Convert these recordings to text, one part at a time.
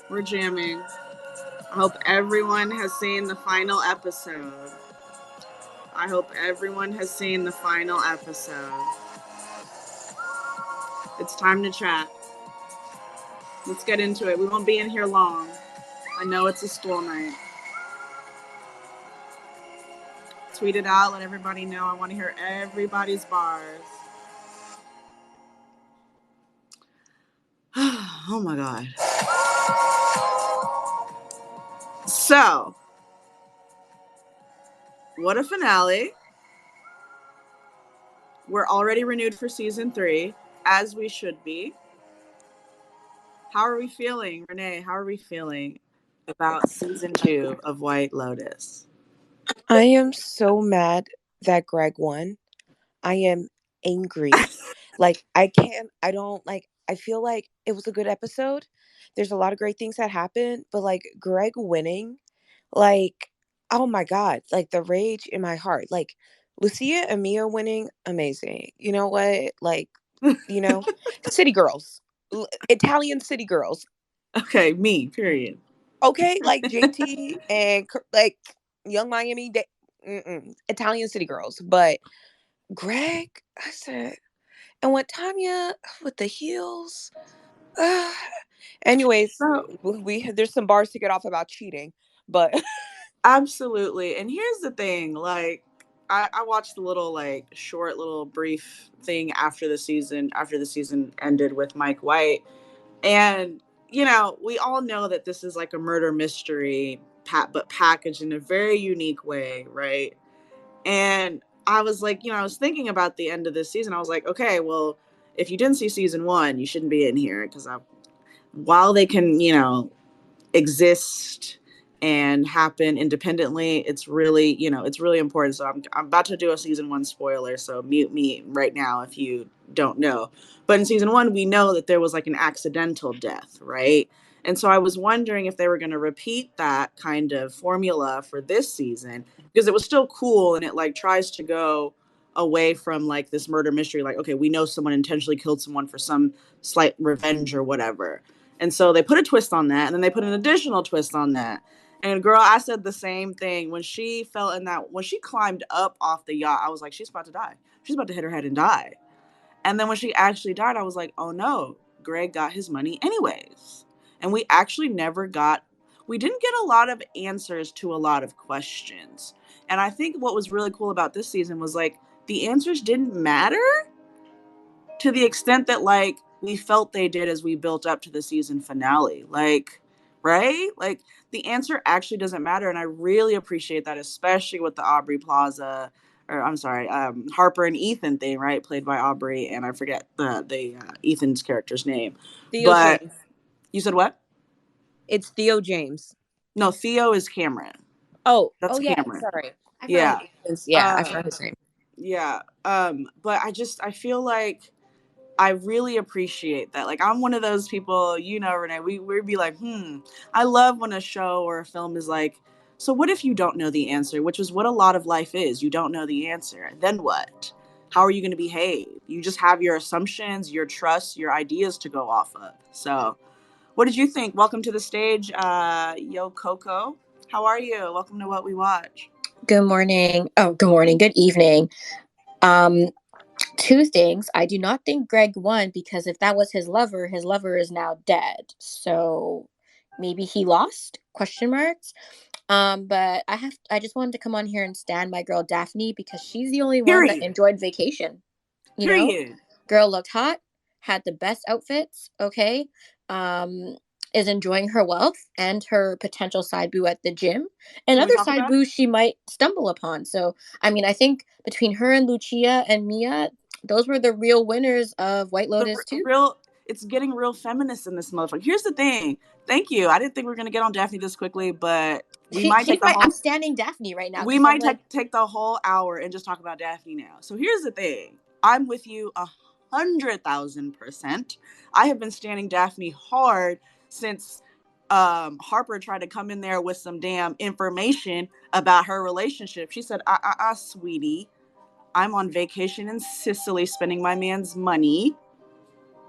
We're jamming. I hope everyone has seen the final episode. I hope everyone has seen the final episode. It's time to chat. Let's get into it. We won't be in here long. I know it's a school night. Tweet it out. Let everybody know. I want to hear everybody's bars. Oh my God. So, what a finale. We're already renewed for season 3, as we should be. How are we feeling, Renee? How are we feeling about season 2 of White Lotus? I am so mad that Greg won. I am angry. I don't like, I feel like it was a good episode. There's a lot of great things that happened, but like Greg winning, like, oh my God, like the rage in my heart. Like Lucia and Mia winning, amazing. You know what? Like, you know, city girls, Italian city girls. Okay, me, period. Okay, like JT and like Young Miami, Italian city girls. But Greg, I said, and what Tanya with the heels. Uh, anyways, So, we there's some bars to get off about cheating, but absolutely. And here's the thing, like I watched the little like short little brief thing after the season ended with Mike White. And we all know that this is like a murder mystery, but packaged in a very unique way, right? And I was like, I was thinking about the end of this season. I was like, okay, well, if you didn't see season 1, you shouldn't be in here because while they can, exist and happen independently, it's really important. So I'm about to do a season 1 spoiler, so mute me right now if you don't know. But in season 1, we know that there was like an accidental death, right? And so I was wondering if they were going to repeat that kind of formula for this season, because it was still cool and it like tries to go away from like this murder mystery, like, okay, we know someone intentionally killed someone for some slight revenge or whatever. And so they put a twist on that, and then they put an additional twist on that. And girl, I said the same thing when she fell in that, when she climbed up off the yacht. I was like, she's about to die. She's about to hit her head and die. And then when she actually died, I was like, oh no, Greg got his money anyways. And we actually we didn't get a lot of answers to a lot of questions. And I think what was really cool about this season was like the answers didn't matter to the extent that like we felt they did as we built up to the season finale. Like, right? Like the answer actually doesn't matter. And I really appreciate that, especially with the Aubrey Plaza, or I'm sorry, Harper and Ethan thing, right? Played by Aubrey, and I forget the Ethan's character's name. Theo But James. you said what? It's Theo James. No, Theo is Cameron. Oh That's yeah. Cameron. Sorry, I forgot. Yeah. Yeah, I Uh forgot his name. yeah. But I feel like I really appreciate that. Like I'm one of those people, Renee, we'd be like, I love when a show or a film is like, so what if you don't know the answer, which is what a lot of life is. You don't know the answer. Then what? How are you going to behave? You just have your assumptions, your trust, your ideas to go off of. So what did you think? Welcome to the stage, Yo Coco. How are you? Welcome to What We Watch. Good morning. Oh, good morning. Good evening. Um, Two things. I do not think Greg won because if that was his lover is now dead. So maybe he lost? Question marks. But I just wanted to come on here and stand my girl Daphne because she's the only one that Period. enjoyed vacation. You know, Period. girl looked hot, had the best outfits, okay? Um, is enjoying her wealth and her potential side boo at the gym and Can we other talk side about it? boos she might stumble upon. So, I mean, I think between her and Lucia and Mia, those were the real winners of White the Lotus too. real It's getting real feminist in this motherfucker. Here's the thing. Thank you. I didn't think we were gonna get on Daphne this quickly, but we might take the I'm whole standing Daphne right now we because I'm might like, take the whole hour and just talk about Daphne now. So here's the thing. I'm with you 100,000%. I have been standing Daphne hard since Harper tried to come in there with some damn information about her relationship. She said, sweetie, I'm on vacation in Sicily spending my man's money,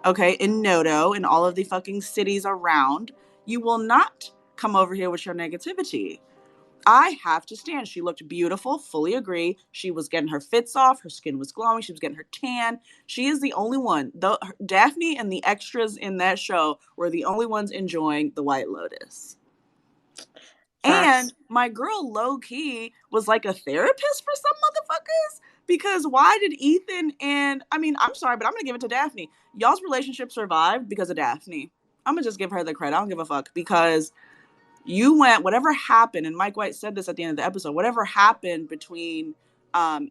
okay, in Noto, in all of the fucking cities around. You will not come over here with your negativity. I have to stand. She looked beautiful, fully agree. She was getting her fits off. Her skin was glowing. She was getting her tan. She is the only one. Daphne and the extras in that show were the only ones enjoying the White Lotus. Facts. And my girl low key was like a therapist for some motherfuckers. Because why did Ethan and I mean, I'm sorry, but I'm gonna give it to Daphne. Y'all's relationship survived because of Daphne. I'm gonna just give her the credit. I don't give a fuck because you went whatever happened, and Mike White said this at the end of the episode. Whatever happened between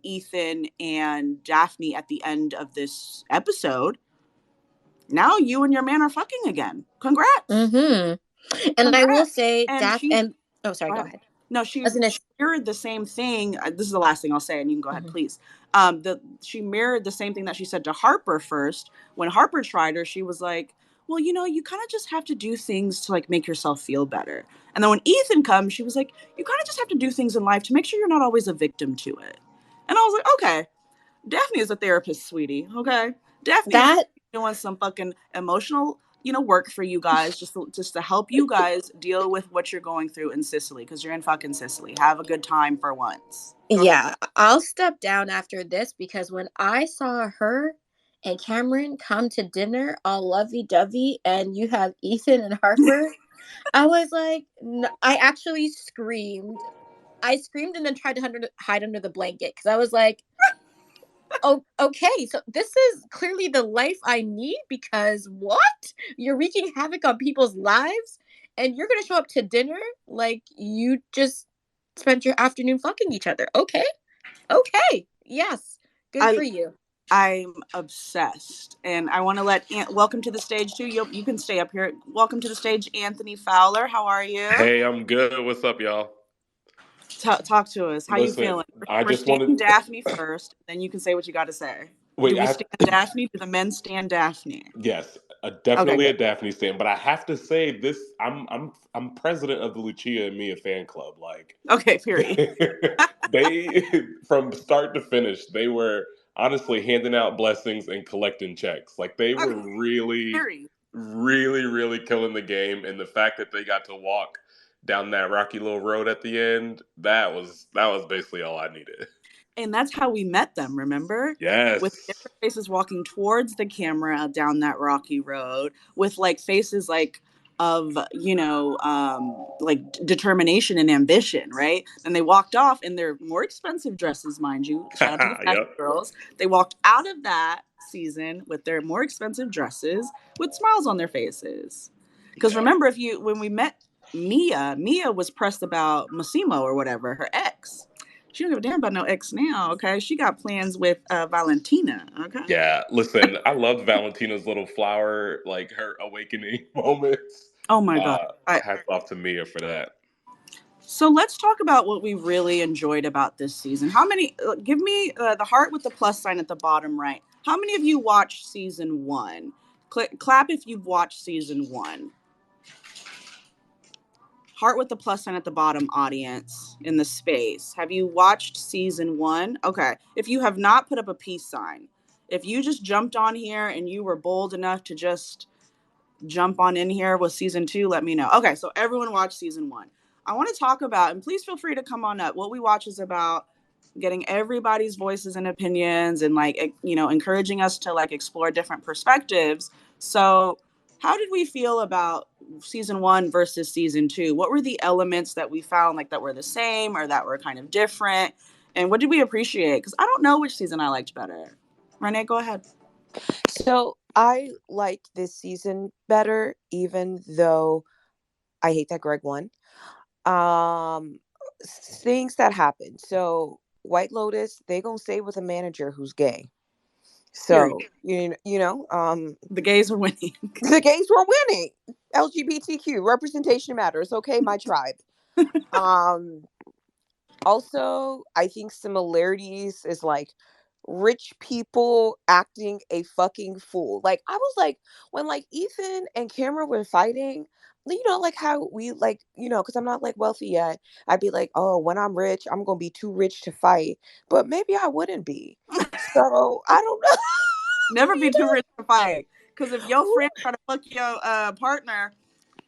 Ethan and Daphne at the end of this episode, now you and your man are fucking again. Congrats, Mm-hmm. And I will congrats. say, And she oh, sorry, go go ahead. ahead. No, I was gonna. she mirrored the same thing. This is the last thing I'll say, and you can go ahead, Mhm. please. She mirrored the same thing that she said to Harper first. When Harper tried her, she was like, "Well, you know, you kind of just have to do things to like make yourself feel better." And then when Ethan comes, she was like, "You kind of just have to do things in life to make sure you're not always a victim to it." And I was like, "Okay, Daphne is a therapist, sweetie. Okay, Daphne is That doing some fucking emotional, work for you guys, just to help you guys deal with what you're going through in Sicily, because you're in fucking Sicily. Have a good time for once." Go ahead. Yeah, I'll step down after this because when I saw her and Cameron come to dinner all lovey-dovey and you have Ethan and Harper, I was like, I actually screamed. I screamed and then tried to hide under the blanket because I was like, oh, okay, so this is clearly the life I need because what? You're wreaking havoc on people's lives and you're going to show up to dinner like you just spent your afternoon fucking each other. Okay. Okay. Yes. Good I for you. I'm obsessed, and I want to welcome to the stage too. You can stay up here. Welcome to the stage, Anthony Fowler. How are you? Hey, I'm good. What's up, y'all? Talk to us. How you Listen, feeling? I We're just standing wanted. Daphne first, then you can say what you got to say. Do Wait, we stand Daphne? Do the men stand Daphne? yes, Okay, definitely good. a Daphne stand, but I have to say this. I'm president of the Lucia and Mia fan club. Like, Okay, period. they from start to finish, they were honestly handing out blessings and collecting checks. Like, they were Okay, really, period. really, really killing the game, and the fact that they got to walk down that rocky little road at the end, that was basically all I needed. And that's how we met them, remember? With Yes. different faces walking towards the camera down that rocky road with like faces like of, like determination and ambition, right? And they walked off in their more expensive dresses, mind you. Shout out to the fashion Yep. girls. They walked out of that season with their more expensive dresses with smiles on their faces. Because Yeah. remember, when we met Mia was pressed about Massimo or whatever, her ex. She don't give a damn about no ex now, okay? She got plans with Valentina, okay? Yeah. Listen, I loved Valentina's little flower, like her awakening moments. Oh my god. Hats off to Mia for that. So let's talk about what we really enjoyed about this season. How many? Give me the heart with the plus sign at the bottom right. How many of you watched season one? Clap if you've watched season one. Heart with the plus sign at the bottom, audience in the space. Have you watched season one? Okay. If you have not, put up a peace sign. If you just jumped on here and you were bold enough to just jump on in here with season two, let me know. Okay, so everyone watched season one. I want to talk about, and please feel free to come on up. What we watch is about getting everybody's voices and opinions and like, encouraging us to like explore different perspectives. So how did we feel about season one versus season two? What were the elements that we found like that were the same or that were kind of different? And what did we appreciate? Because I don't know which season I liked better. Renee, go ahead. So I liked this season better, even though I hate that Greg won. Um, things that happen. So White Lotus, they gonna stay with a manager who's gay. Period. So you know, The gays are winning. the gays were winning. LGBTQ representation matters. Okay, my tribe. Um, also, I think similarities is like rich people acting a fucking fool. Like I was like when like Ethan and Cameron were fighting, like how we like, because I'm not like wealthy yet. I'd be like, oh, when I'm rich, I'm gonna be too rich to fight. But maybe I wouldn't be. So I don't know. Never be too rich to fight. Because if your friend try to fuck your partner,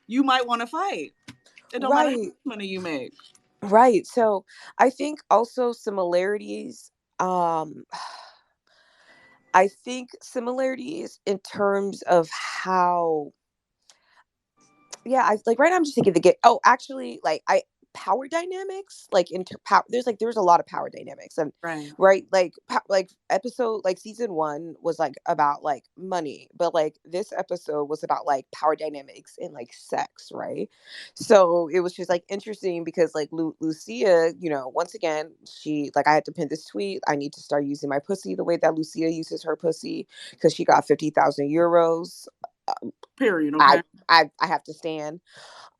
you might want to fight. It don't matter how Right. much money you make. Right. So I think also similarities. Um, I think similarities in terms of how, yeah, I like right now I'm just thinking the get. Oh, actually, like I power dynamics, like power. There's a lot of power dynamics, and Right. right, like like episode like season one was like about like money, but like this episode was about like power dynamics and like sex, right? So it was just like interesting because like Lucia, once again, she like I had to pin this tweet. I need to start using my pussy the way that Lucia uses her pussy because she got 50,000 euros. Period. Okay. I I have to stand.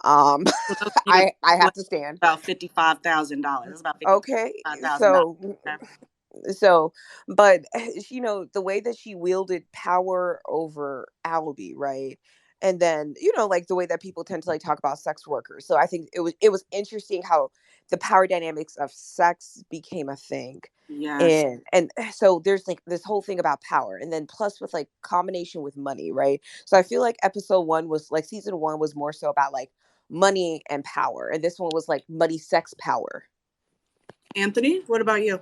Um, For those of you that I don't know, have to stand. about $55,000. That's about Okay, $55,000. Okay. so, but the way that she wielded power over Albie, right? And then like the way that people tend to like talk about sex workers. So I think it was interesting how the power dynamics of sex became a thing. Yes. And so there's like this whole thing about power, and then plus with like combination with money, right? So I feel like episode one was like season one was more so about like money and power, and this one was like money, sex, power. Anthony, what about you?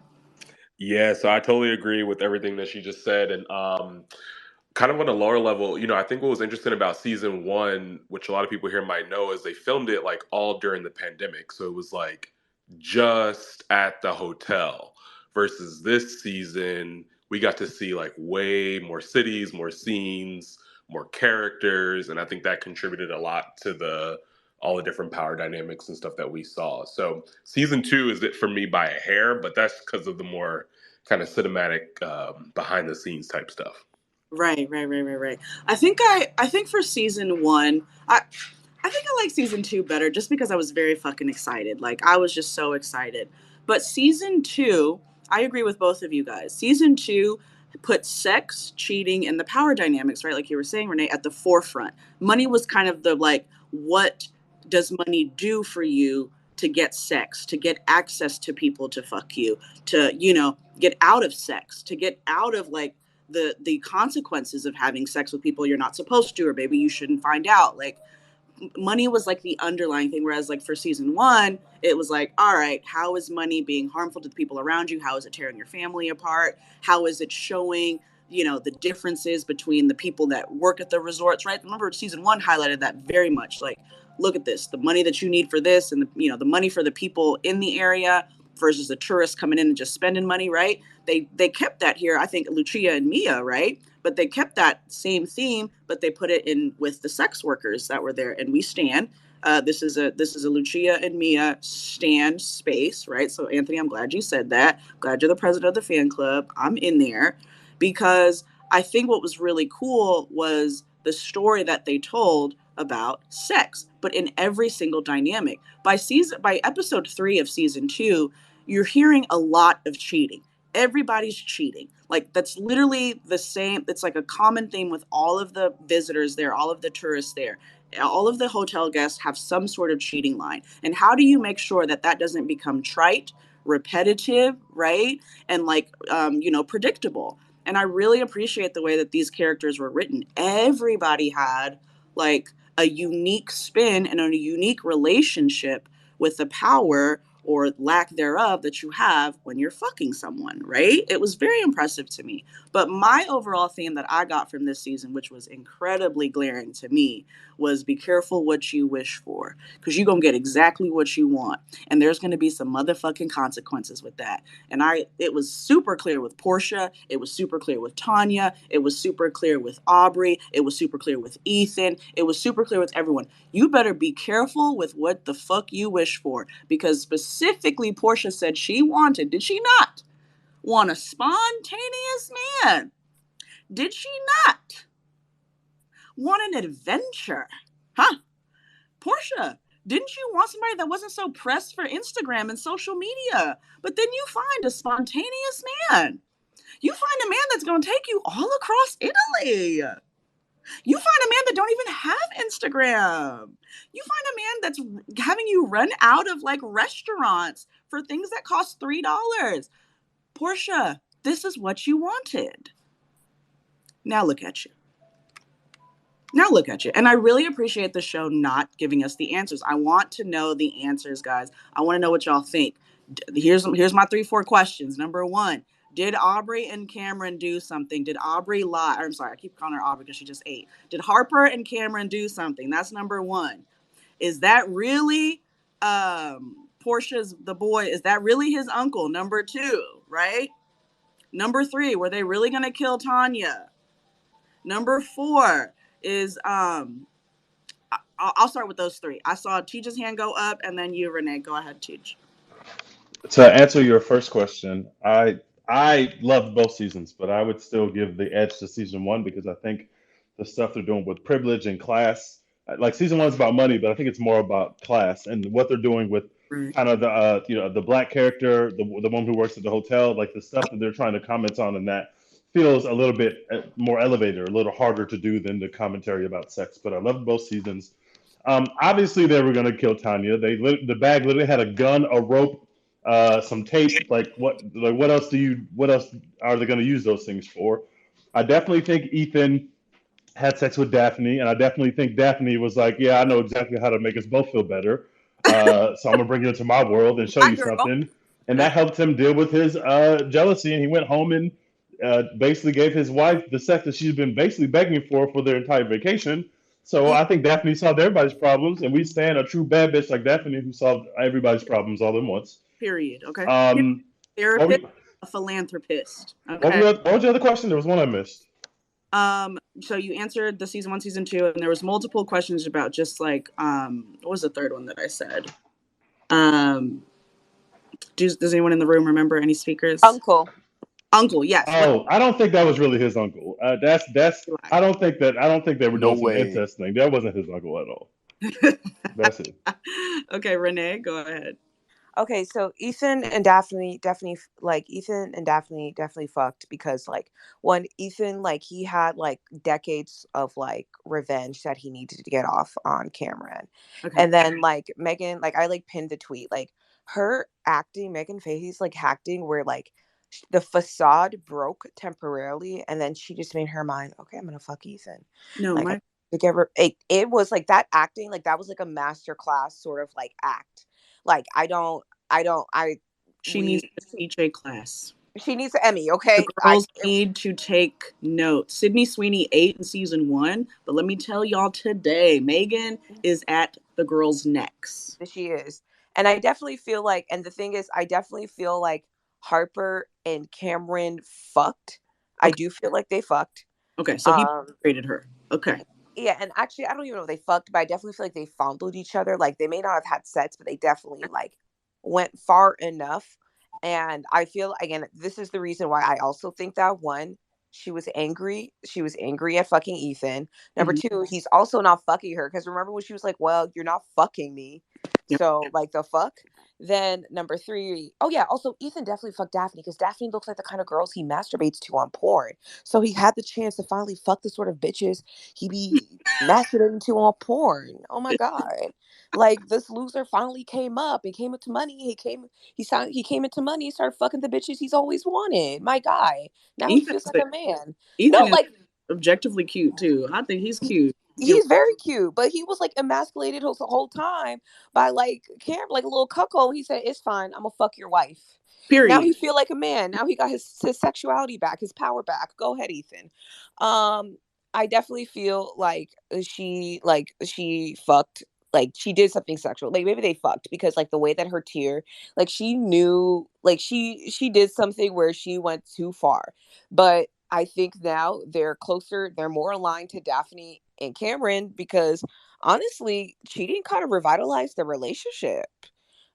Yeah, so I totally agree with everything that she just said. And kind of on a lower level, I think what was interesting about season one, which a lot of people here might know, is they filmed it like all during the pandemic. So it was like just at the hotel versus this season, we got to see like way more cities, more scenes, more characters. And I think that contributed a lot to all the different power dynamics and stuff that we saw. So season two is it for me by a hair, but that's because of the more kind of cinematic behind the scenes type stuff. Right. I think for season one, I think I like season two better just because I was very fucking excited. Like I was just so excited. But season two, I agree with both of you guys. Season two put sex, cheating, and the power dynamics, right? Like you were saying, Renee, at the forefront. Money was kind of the like, what does money do for you to get sex, to get access to people to fuck you, to, get out of sex, to get out of like the consequences of having sex with people you're not supposed to, or maybe you shouldn't find out. Like money was like the underlying thing, whereas like for season one it was like, all right, how is money being harmful to the people around you? How is it tearing your family apart? How is it showing the differences between the people that work at the resorts, right? Remember season one highlighted that very much. Like, look at this, the money that you need for this, and the money for the people in the area versus the tourists coming in and just spending money, right? They kept that here, I think, Lucia and Mia, right? But they kept that same theme, but they put it in with the sex workers that were there. And we stand. This is a Lucia and Mia stand space, right? So Anthony, I'm glad you said that. Glad you're the president of the fan club. I'm in there because I think what was really cool was the story that they told about sex, but in every single dynamic. By episode 3 of season 2, you're hearing a lot of cheating. Everybody's cheating. Like that's literally the same. It's like a common theme with all of the visitors there, all of the tourists there. All of the hotel guests have some sort of cheating line. And how do you make sure that that doesn't become trite, repetitive, right? And like predictable. And I really appreciate the way that these characters were written. Everybody had like a unique spin and a unique relationship with the power or lack thereof that you have when you're fucking someone, right? It was very impressive to me. But my overall theme that I got from this season, which was incredibly glaring to me, was be careful what you wish for because you're going to get exactly what you want. And there's going to be some motherfucking consequences with that. And it was super clear with Portia. It was super clear with Tanya. It was super clear with Aubrey. It was super clear with Ethan. It was super clear with everyone. You better be careful with what the fuck you wish for because specifically Portia said she wanted, did she not, want a spontaneous man? Did she not want an adventure? Huh? Portia, didn't you want somebody that wasn't so pressed for Instagram and social media? But then you find a spontaneous man. You find a man that's going to take you all across Italy. You find a man that don't even have Instagram. You find a man that's having you run out of like restaurants for things that cost $3. Portia, this is what you wanted. Now look at you. Now look at you. And I really appreciate the show not giving us the answers. I want to know the answers, guys. I want to know what y'all think. Here's my 3-4 questions. Number 1, did Aubrey and Cameron do something? Did Aubrey lie? I'm sorry, I keep calling her Aubrey because she just ate. Did Harper and Cameron do something? That's number 1. Is that really Portia's the boy? Is that really his uncle? Number 2, right? Number 3, were they really gonna kill Tanya? Number 4 is I'll start with those 3. I saw Teach's hand go up, and then you, Renee. Go ahead, Teach. To answer your first question, I loved both seasons, but I would still give the edge to season one because I think the stuff they're doing with privilege and class, like season one's about money, but I think it's more about class and what they're doing with Right. kind of the the black character, the one who works at the hotel, like the stuff that they're trying to comment on, and that feels a little bit more elevated, a little harder to do than the commentary about sex. But I loved both seasons. Obviously, they were going to kill Tanya. The bag literally had a gun, a rope, some tape. What else what else are they going to use those things for? I definitely think Ethan had sex with Daphne, and I definitely think Daphne was like, "Yeah, I know exactly how to make us both feel better. So I'm gonna bring you into my world and show Hi, you girl. something." And that helped him deal with his jealousy, and he went home and basically gave his wife the sex that she's been basically begging for their entire vacation. So I think Daphne solved everybody's problems, and we stand a true bad bitch like Daphne who solved everybody's problems all at once. Period. Okay. Um, what, Therapist, were- a philanthropist. what, Okay. were what was your other question? There was one I missed. So you answered the season 1, season 2, and there was multiple questions about just like what was the third one that I said? Um, does anyone in the room remember any speakers? Uncle. Uncle, yes. Oh, I don't think that was really his uncle. That's. I don't think they were No doing some way. incest thing. That wasn't his uncle at all. That's it. Okay, Renee, go ahead. Okay, so Ethan and Daphne definitely like Ethan and Daphne definitely fucked because like one Ethan like he had like decades of like revenge that he needed to get off on Cameron. Okay. And then like Megan, like I like pinned the tweet, like her acting, Megan Fahey's like acting where like the facade broke temporarily and then she just made her mind, okay, I'm gonna fuck Ethan. No, Like my it was like that acting, like that was like a master class sort of like act. Like she needs to teach a class. she needs an Emmy, The okay? girls need to take notes. Sydney Sweeney ate in season 1, but let me tell y'all today, Megan is at the girls' necks. She is. And I definitely feel like, and the thing is, I definitely feel like Harper and Cameron fucked. I Okay. do feel like they fucked. Okay, so he rated her. Okay. Yeah, and actually, I don't even know if they fucked, but I definitely feel like they fondled each other. Like they may not have had sex, but they definitely like went far enough. And I feel again, this is the reason why I also think that one, she was angry. She was angry at fucking Ethan. Number Mhm. 2, he's also not fucking her because remember when she was like, "Well, you're not fucking me," Yep. so like the fuck. Then number 3, oh yeah, also Ethan definitely fucked Daphne because Daphne looks like the kind of girls he masturbates to on porn. So he had the chance to finally fuck the sort of bitches he be masturbating to on porn. Oh my god. Like this loser finally came up and came into money. He came into money, he started fucking the bitches he's always wanted. My guy. Now he Ethan feels is, like a man. No, Ethan is like objectively cute too. I think he's cute. he's very cute, but he was like emasculated the whole time by like Cam, like a little cuckold. He said, "It's fine. I'm gonna fuck your wife." Now Period. he feel like a man. Now he got his sexuality back, his power back. Go ahead, Ethan. I definitely feel like she fucked. Like she did something sexual. Like maybe they fucked because like the way that her tear, like she knew, like she did something where she went too far. But I think now they're closer. They're more aligned to Daphne and Cameron because honestly, cheating kind of revitalized the relationship.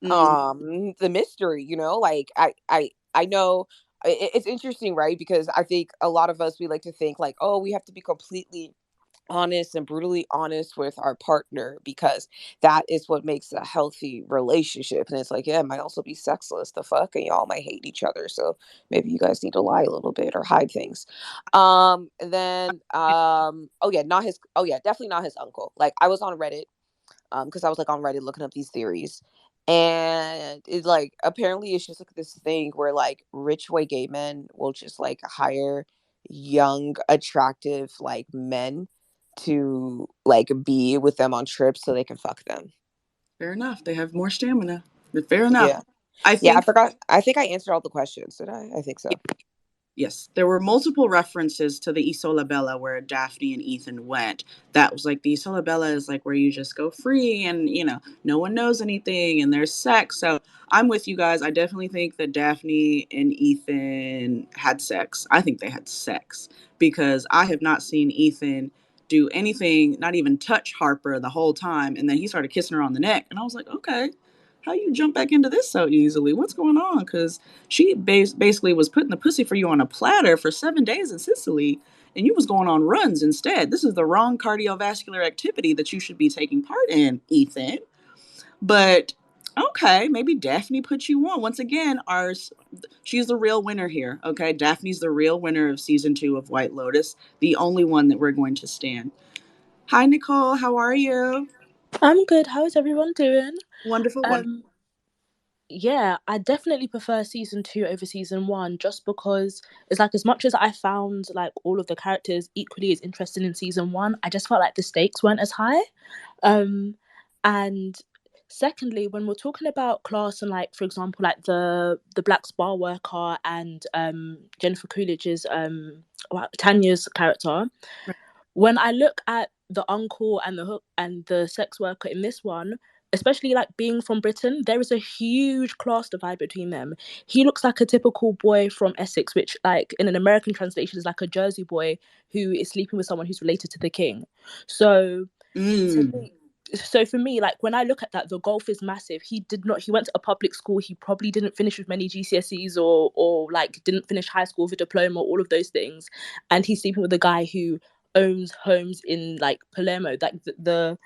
Mm. The mystery, like I know it's interesting, right? Because I think a lot of us, we like to think like, oh, we have to be completely honest and brutally honest with our partner because that is what makes a healthy relationship. And it's like, yeah, it might also be sexless, the fuck, and y'all might hate each other, so maybe you guys need to lie a little bit or hide things. And then oh yeah, definitely not his uncle. Like I was on Reddit because I was like on Reddit looking up these theories. And it like apparently it's just like this thing where like rich white gay men will just like hire young, attractive like men to like be with them on trips so they can fuck them. Fair enough. They have more stamina. Fair enough. Yeah. I Yeah, I think forgot. I think I answered all the questions. Did I? I think so. yes, there were multiple references to the Isola Bella where Daphne and Ethan went. That was like the Isola Bella is like where you just go free and no one knows anything and there's sex. So I'm with you guys. I definitely think that Daphne and Ethan had sex. I think they had sex because I have not seen Ethan do anything, not even touch Harper the whole time. And then he started kissing her on the neck. And I was like, okay, how you jump back into this so easily? What's going on? Because she basically was putting the pussy for you on a platter for 7 days in Sicily, and you was going on runs instead. This is the wrong cardiovascular activity that you should be taking part in, Ethan. But okay, maybe Daphne put you on. Once again, she's the real winner here. Okay, Daphne's the real winner of season 2 of White Lotus, the only one that we're going to stand. Hi, Nicole. How are you? I'm good. How is everyone doing? Wonderful. Wonderful. Yeah, I definitely prefer season 2 over season 1 just because it's like as much as I found like all of the characters equally as interesting in season 1, I just felt like the stakes weren't as high. And secondly, when we're talking about class and like for example like the black spa worker and Jennifer Coolidge's Tanya's character, when I look at the uncle and the hook and the sex worker in this one, especially like being from Britain, there is a huge class divide between them. He looks like a typical boy from Essex, which like in an American translation is like a Jersey boy who is sleeping with someone who's related to the king. So for me, like when I look at that, the gulf is massive. He went to a public school. He probably didn't finish with many GCSEs or like didn't finish high school with a diploma, all of those things. And he's sleeping with a guy who owns homes in like Palermo, like the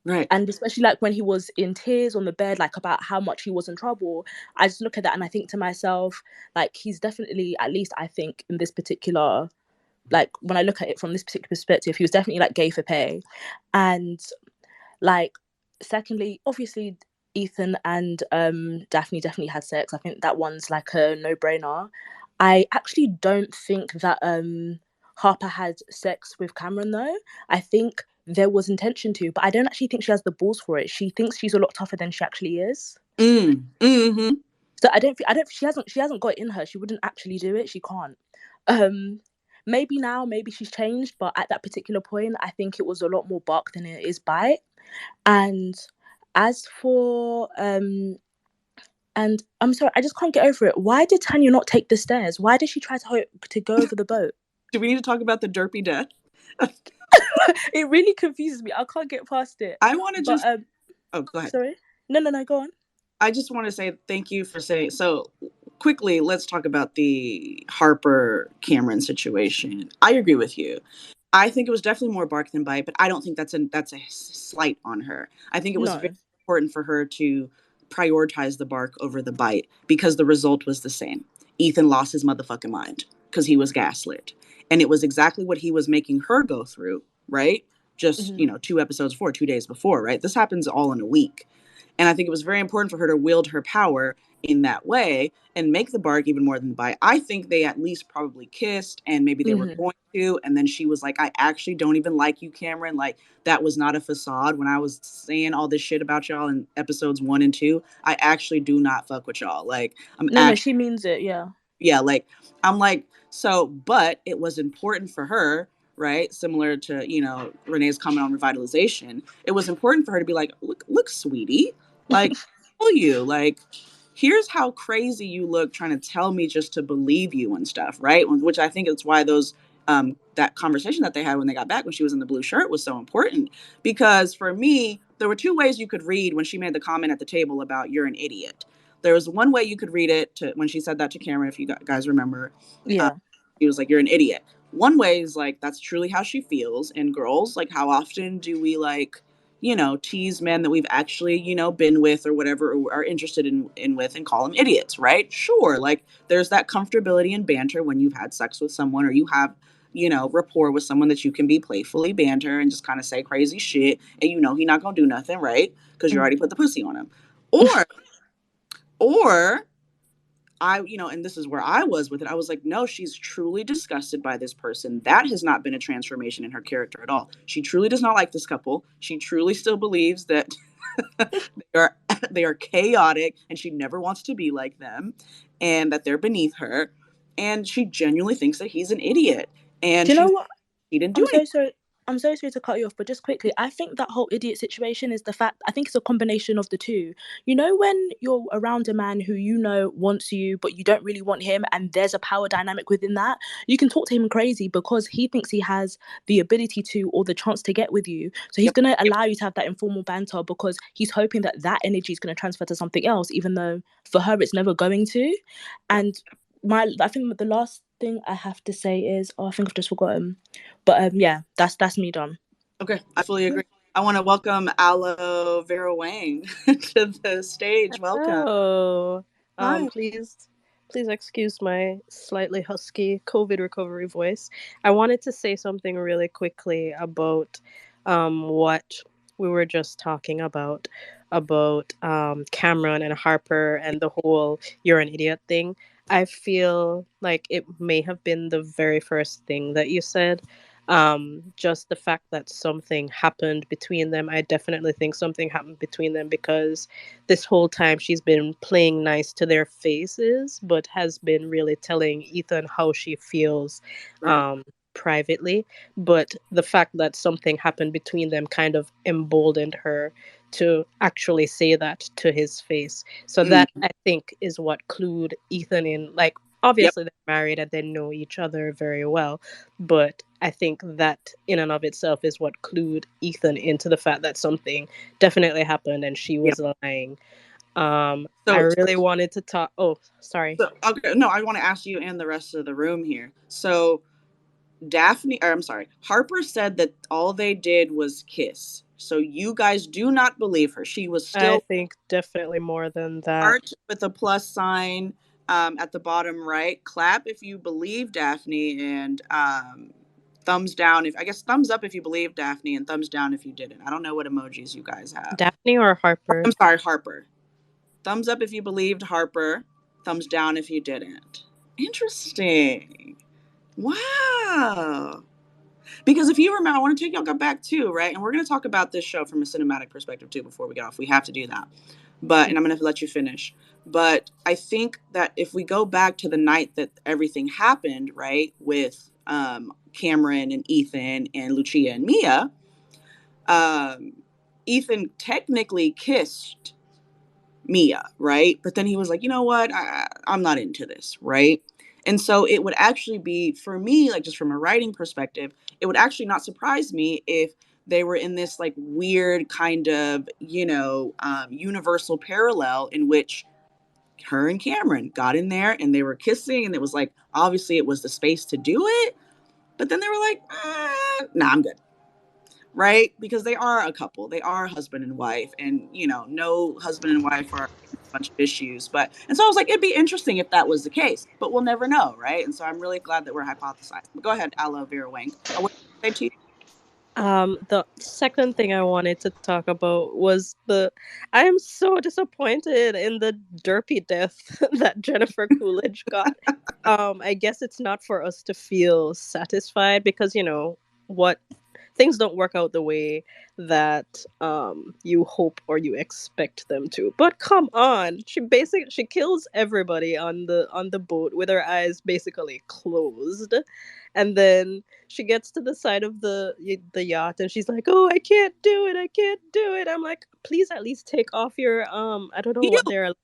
Right. and especially like when he was in tears on the bed, like about how much he was in trouble. I just look at that and I think to myself, like he's definitely, at least I think in this particular, like when I look at it from this particular perspective, he was definitely like gay for pay. And like secondly, obviously Ethan and Daphne definitely had sex. I think that one's like a no-brainer. I actually don't think that Harper had sex with Cameron though. I think there was intention to, but I don't actually think she has the balls for it. She thinks she's a lot tougher than she actually is. Mm-hmm. So I don't she hasn't got it in her. She wouldn't actually do it. She can't. Maybe now, maybe she's changed, but at that particular point, I think it was a lot more bark than it is bite. And as for and I'm sorry, I just can't get over it. Why did Tanya not take the stairs? Why did she try to go over the boat? Do we need to talk about the derpy death? It really confuses me. I can't get past it. I want to just. Oh, go ahead. Sorry. No. Go on. I just want to say thank you for saying so. Quickly, let's talk about the Harper Cameron situation. I agree with you. I think it was definitely more bark than bite, but I don't think that's a slight on her. I think it was very important for her to prioritize the bark over the bite because the result was the same. Ethan lost his motherfucking mind because he was gaslit. And it was exactly what he was making her go through, right? Just, 2 episodes before, 2 days before, right? This happens all in a week. And I think it was very important for her to wield her power in that way and make the bark even more than the bite. I think they at least probably kissed and maybe they were going to. And then she was like, I actually don't even like you, Cameron. Like, that was not a facade. When I was saying all this shit about y'all in episodes 1 and 2, I actually do not fuck with y'all. Like, No, she means it. Yeah. Yeah. Like, I'm like, so, but it was important for her, right? Similar to, Renee's comment on revitalization. It was important for her to be like, look, sweetie, like, tell you, like, here's how crazy you look trying to tell me just to believe you and stuff, right? Which I think is why that conversation that they had when they got back when she was in the blue shirt was so important. Because for me, there were 2 ways you could read when she made the comment at the table about you're an idiot. There was one way you could read it when she said that to Cameron, if you guys remember. Yeah. He was like, you're an idiot. One way is like, that's truly how she feels. And girls, like, how often do we like, tease men that we've actually, been with or whatever, or are interested in with and call them idiots, right? Sure. Like, there's that comfortability and banter when you've had sex with someone or you have, rapport with someone that you can be playfully banter and just kind of say crazy shit. And he not going to do nothing, right? Because you already put the pussy on him. Or and this is where I was with it. I was like, no, she's truly disgusted by this person. That has not been a transformation in her character at all. She truly does not like this couple. She truly still believes that they are they are chaotic and she never wants to be like them and that they're beneath her. And she genuinely thinks that he's an idiot. And Do you know what? he didn't do I'm anything. so sorry. I'm so sorry to cut you off, but just quickly, I think that whole idiot situation is the fact. I think it's a combination of the two. You know, when you're around a man who you know wants you, but you don't really want him, and there's a power dynamic within that, you can talk to him crazy because he thinks he has the ability to or the chance to get with you. So he's Yep. going to allow you to have that informal banter because he's hoping that that energy is going to transfer to something else, even though for her it's never going to. And I think the last thing I have to say is, I think I've just forgotten. But yeah, that's me done. Okay, I fully agree. I want to welcome Aloe Vera Wang to the stage. Welcome. Oh, Hi. please excuse my slightly husky COVID recovery voice. I wanted to say something really quickly about what we were just talking about Cameron and Harper and the whole "you're an idiot" thing. I feel like it may have been the very first thing that you said. Just the fact that something happened between them, I definitely think something happened between them because this whole time she's been playing nice to their faces, but has been really telling Ethan how she feels Right. privately. But the fact that something happened between them kind of emboldened her to actually say that to his face. So Mm. that I think is what clued Ethan in. Like, Yep. obviously they're married and they know each other very well, but I think that in and of itself is what clued Ethan into the fact that something definitely happened and she Yep. was lying. I So, really wanted to talk. Oh, sorry. okay, no, I want to ask you and the rest of the room here. So, Harper said that all they did was kiss. So you guys do not believe her. She was I still think definitely more than that. heart with a plus sign at the bottom right. Clap if you believe Daphne, and thumbs down if I guess thumbs up if you believe Daphne, and thumbs down if you didn't. I don't know what emojis you guys have. Daphne or Harper? I'm sorry, Harper. Thumbs up if you believed Harper. Thumbs down if you didn't. Interesting. Wow. Because if you remember, I want to take y'all back too, right? And we're going to talk about this show from a cinematic perspective too before we get off. We have to do that. And I'm going to let you finish. But I think that if we go back to the night that everything happened, right, with Cameron and Ethan and Lucia and Mia, um, Ethan technically kissed Mia, right? But then he was like, you know what? I'm not into this, right? And so it would actually be, for me, like just from a writing perspective, it would actually not surprise me if they were in this like weird kind of, universal parallel in which her and Cameron got in there and they were kissing. And it was like, obviously it was the space to do it. But then they were like, nah, I'm good, right? Because they are a couple, they are husband and wife, and no husband and wife are a bunch of issues. And so I was like, it'd be interesting if that was the case, but we'll never know, right? And so I'm really glad that we're hypothesizing. But go ahead, Aloe Vera Wang. What did I say to you? The second thing I wanted to talk about was I am so disappointed in the derpy death that Jennifer Coolidge got. I guess it's not for us to feel satisfied because, what things don't work out the way that you hope or you expect them to. But come on, she kills everybody on the boat with her eyes basically closed, and then she gets to the side of the yacht and she's like, "Oh, I can't do it. I can't do it." I'm like, "Please at least take off your I don't know what Heal. they're,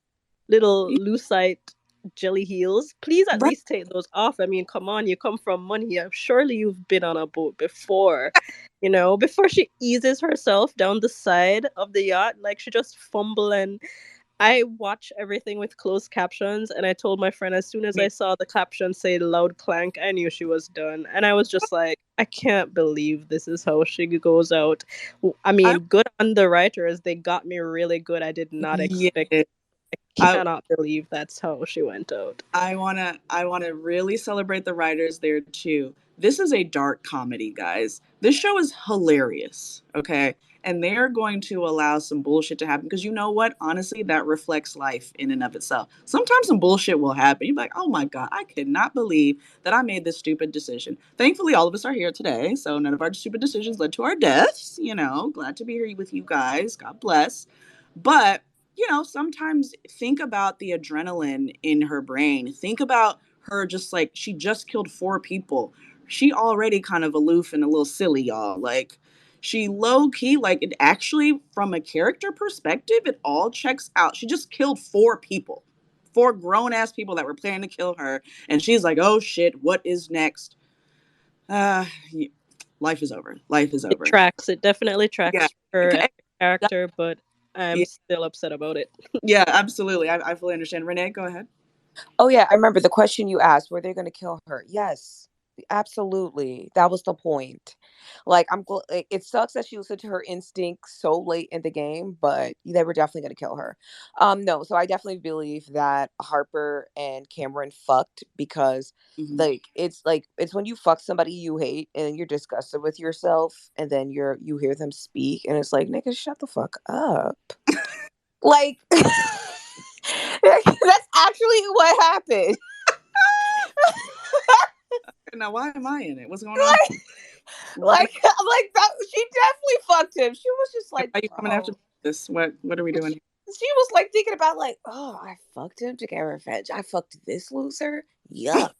little lucite jelly heels. Please at Right. least take those off. I mean, come on, you come from money. Surely you've been on a boat before." Before she eases herself down the side of the yacht, like she just fumble. And I watch everything with closed captions, and I told my friend as soon as I saw the caption say loud clank, I knew she was done. And I was just like, I can't believe this is how she goes out. I I, mean, good on the writers. They got me really good. I did not yeah. expect. I I, cannot believe that's how she went out. I wanna really celebrate the writers there too. This is a dark comedy, guys. This show is hilarious, okay? and they're going to allow some bullshit to happen because you know what? Honestly, that reflects life in and of itself. Sometimes some bullshit will happen. You're like, oh my God, I could not believe that I made this stupid decision. Thankfully, all of us are here today, so none of our stupid decisions led to our deaths. Glad to be here with you guys. God bless. But sometimes think about the adrenaline in her brain. Think about her just like she just killed 4 people. She already kind of aloof and a little silly, y'all. Like she low key, like it actually from a character perspective, it all checks out. She just killed 4 people, 4 grown ass people that were planning to kill her, and she's like, "Oh shit, what is next?" Uh, life is over. Life is It over. tracks. It definitely Yeah. tracks for her as Okay. a character, but I'm Yeah, still upset about it. yeah, absolutely. I fully understand. Renee, go ahead. Oh yeah, I remember the question you asked, were they going to kill her? Yes. Absolutely. That was the point. Like it sucks that she listened to her instincts so late in the game, but they were definitely going to kill her. No, so I definitely believe that Harper and Cameron fucked because Hmm. it's when you fuck somebody you hate and you're disgusted with yourself and then you hear them speak and it's like, nigga, shut the fuck up. Like that's actually what happened. Now, why am I in it? What's going on? like, Why am I'm like that. She definitely fucked him. She was just why like, are you coming after bro. this? What are we doing here? She was like thinking about like, oh, I fucked him to get revenge. I fucked this loser. Yuck.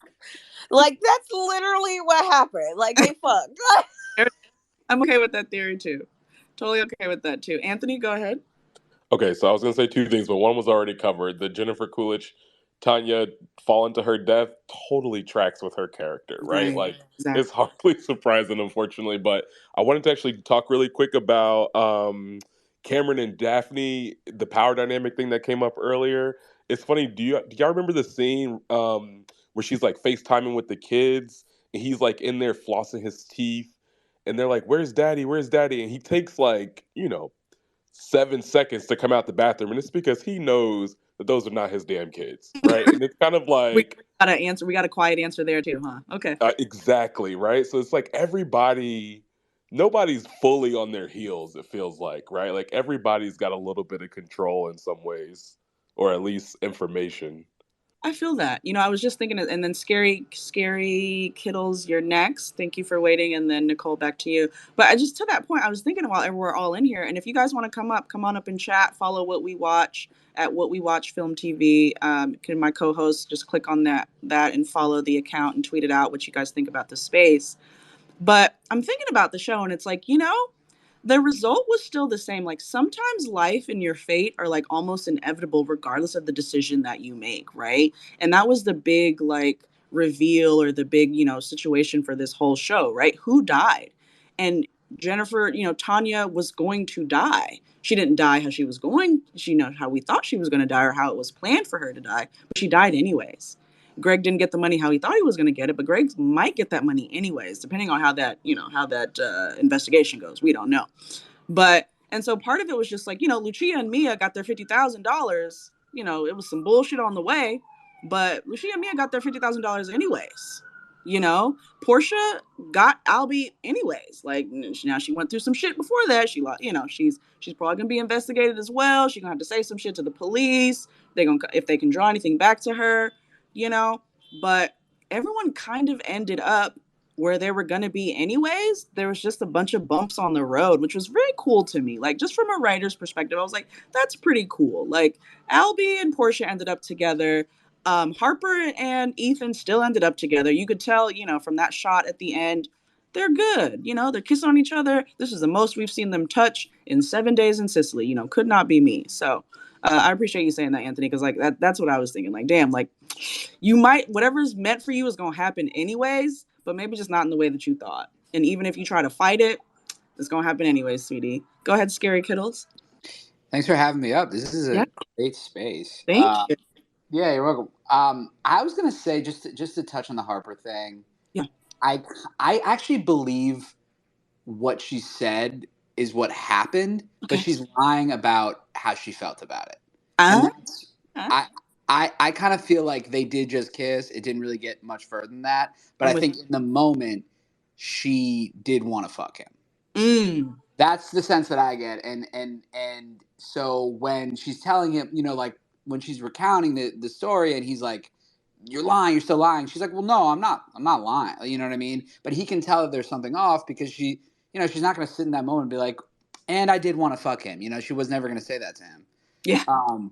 Like that's literally what happened. Like they fucked. I'm okay with that theory too. Totally okay with that too. Anthony, go ahead. Okay, so I was going to say 2 things, but one was already covered. The Jennifer Coolidge, Tanya falling to her death totally tracks with her character, right? Right. Like, Exactly. it's hardly surprising, unfortunately. But I wanted to actually talk really quick about Cameron and Daphne, the power dynamic thing that came up earlier. It's funny. Do y'all remember the scene where she's like FaceTiming with the kids and he's like in there flossing his teeth and they're like, "Where's Daddy? Where's Daddy?" And he takes like 7 seconds to come out the bathroom, and it's because he knows that those are not his damn kids, right? And it's kind of We like got to answer. We got a quiet answer there too, huh? Okay. exactly right. So it's like nobody's fully on their heels. It feels like right, like everybody's got a little bit of control in some ways, or at least information. I feel that. I was just thinking, and then scary Kittles, you're next. Thank you for waiting, and then Nicole, back to you. But I just to that point, I was thinking while we're all in here, and if you guys want to come on up and chat, follow what we watch at what we watch film TV. Can my co-host just click on that and follow the account and tweet it out what you guys think about the space. But I'm thinking about the show, and it's like the result was still the same. Like sometimes life and your fate are like almost inevitable regardless of the decision that you make, right? And that was the big like reveal or the big, situation for this whole show, right? Who died? And Jennifer, Tanya was going to die. She didn't die how she was going, how we thought she was going to die or how it was planned for her to die, but she died anyways. Greg didn't get the money how he thought he was going to get it, but Greg might get that money anyways, depending on how that investigation goes. We don't know. But and so part of it was just like Lucia and Mia got their $50,000. It was some bullshit on the way, but Lucia and Mia got their $50,000 anyways. Portia got Albie anyways. Like now she went through some shit before that. She's probably gonna be investigated as well. She's gonna have to say some shit to the police. They gonna if they can draw anything back to her, you know. But everyone kind of ended up where they were going to be anyways. There was just a bunch of bumps on the road, which was very cool to me. Like just from a writer's perspective, I was like, that's pretty cool. Like Albie and Portia ended up together. Harper and Ethan still ended up together. You could tell, from that shot at the end, they're good. They're kissing on each other. This is the most we've seen them touch in 7 days in Sicily. Could not be me. So I appreciate you saying that, Anthony, because like that's what I was thinking. Like, damn, like you might whatever's meant for you is gonna happen anyways, but maybe just not in the way that you thought. And even if you try to fight it, it's gonna happen anyways, sweetie. Go ahead, scary kiddles. Thanks for having me up. This is Yeah, a great space. thank you. Yeah, you're welcome. I was gonna say just to touch on the Harper thing. Yeah. I actually believe what she said is what happened, but Okay. she's lying about how she felt about it. And Uh, that's I kind of feel like they did just kiss. It didn't really get much further than that. But I'm I with think in the moment she did want to fuck him. That's the sense that I get, and so when she's telling him, like when she's recounting the story, and he's like, "You're lying. You're still lying." She's like, "Well, no, I'm not. I'm not lying." You know what I mean? But he can tell that there's something off because she's not going to sit in that moment and be like, "And I did want to fuck him." She was never going to say that to him. Yeah,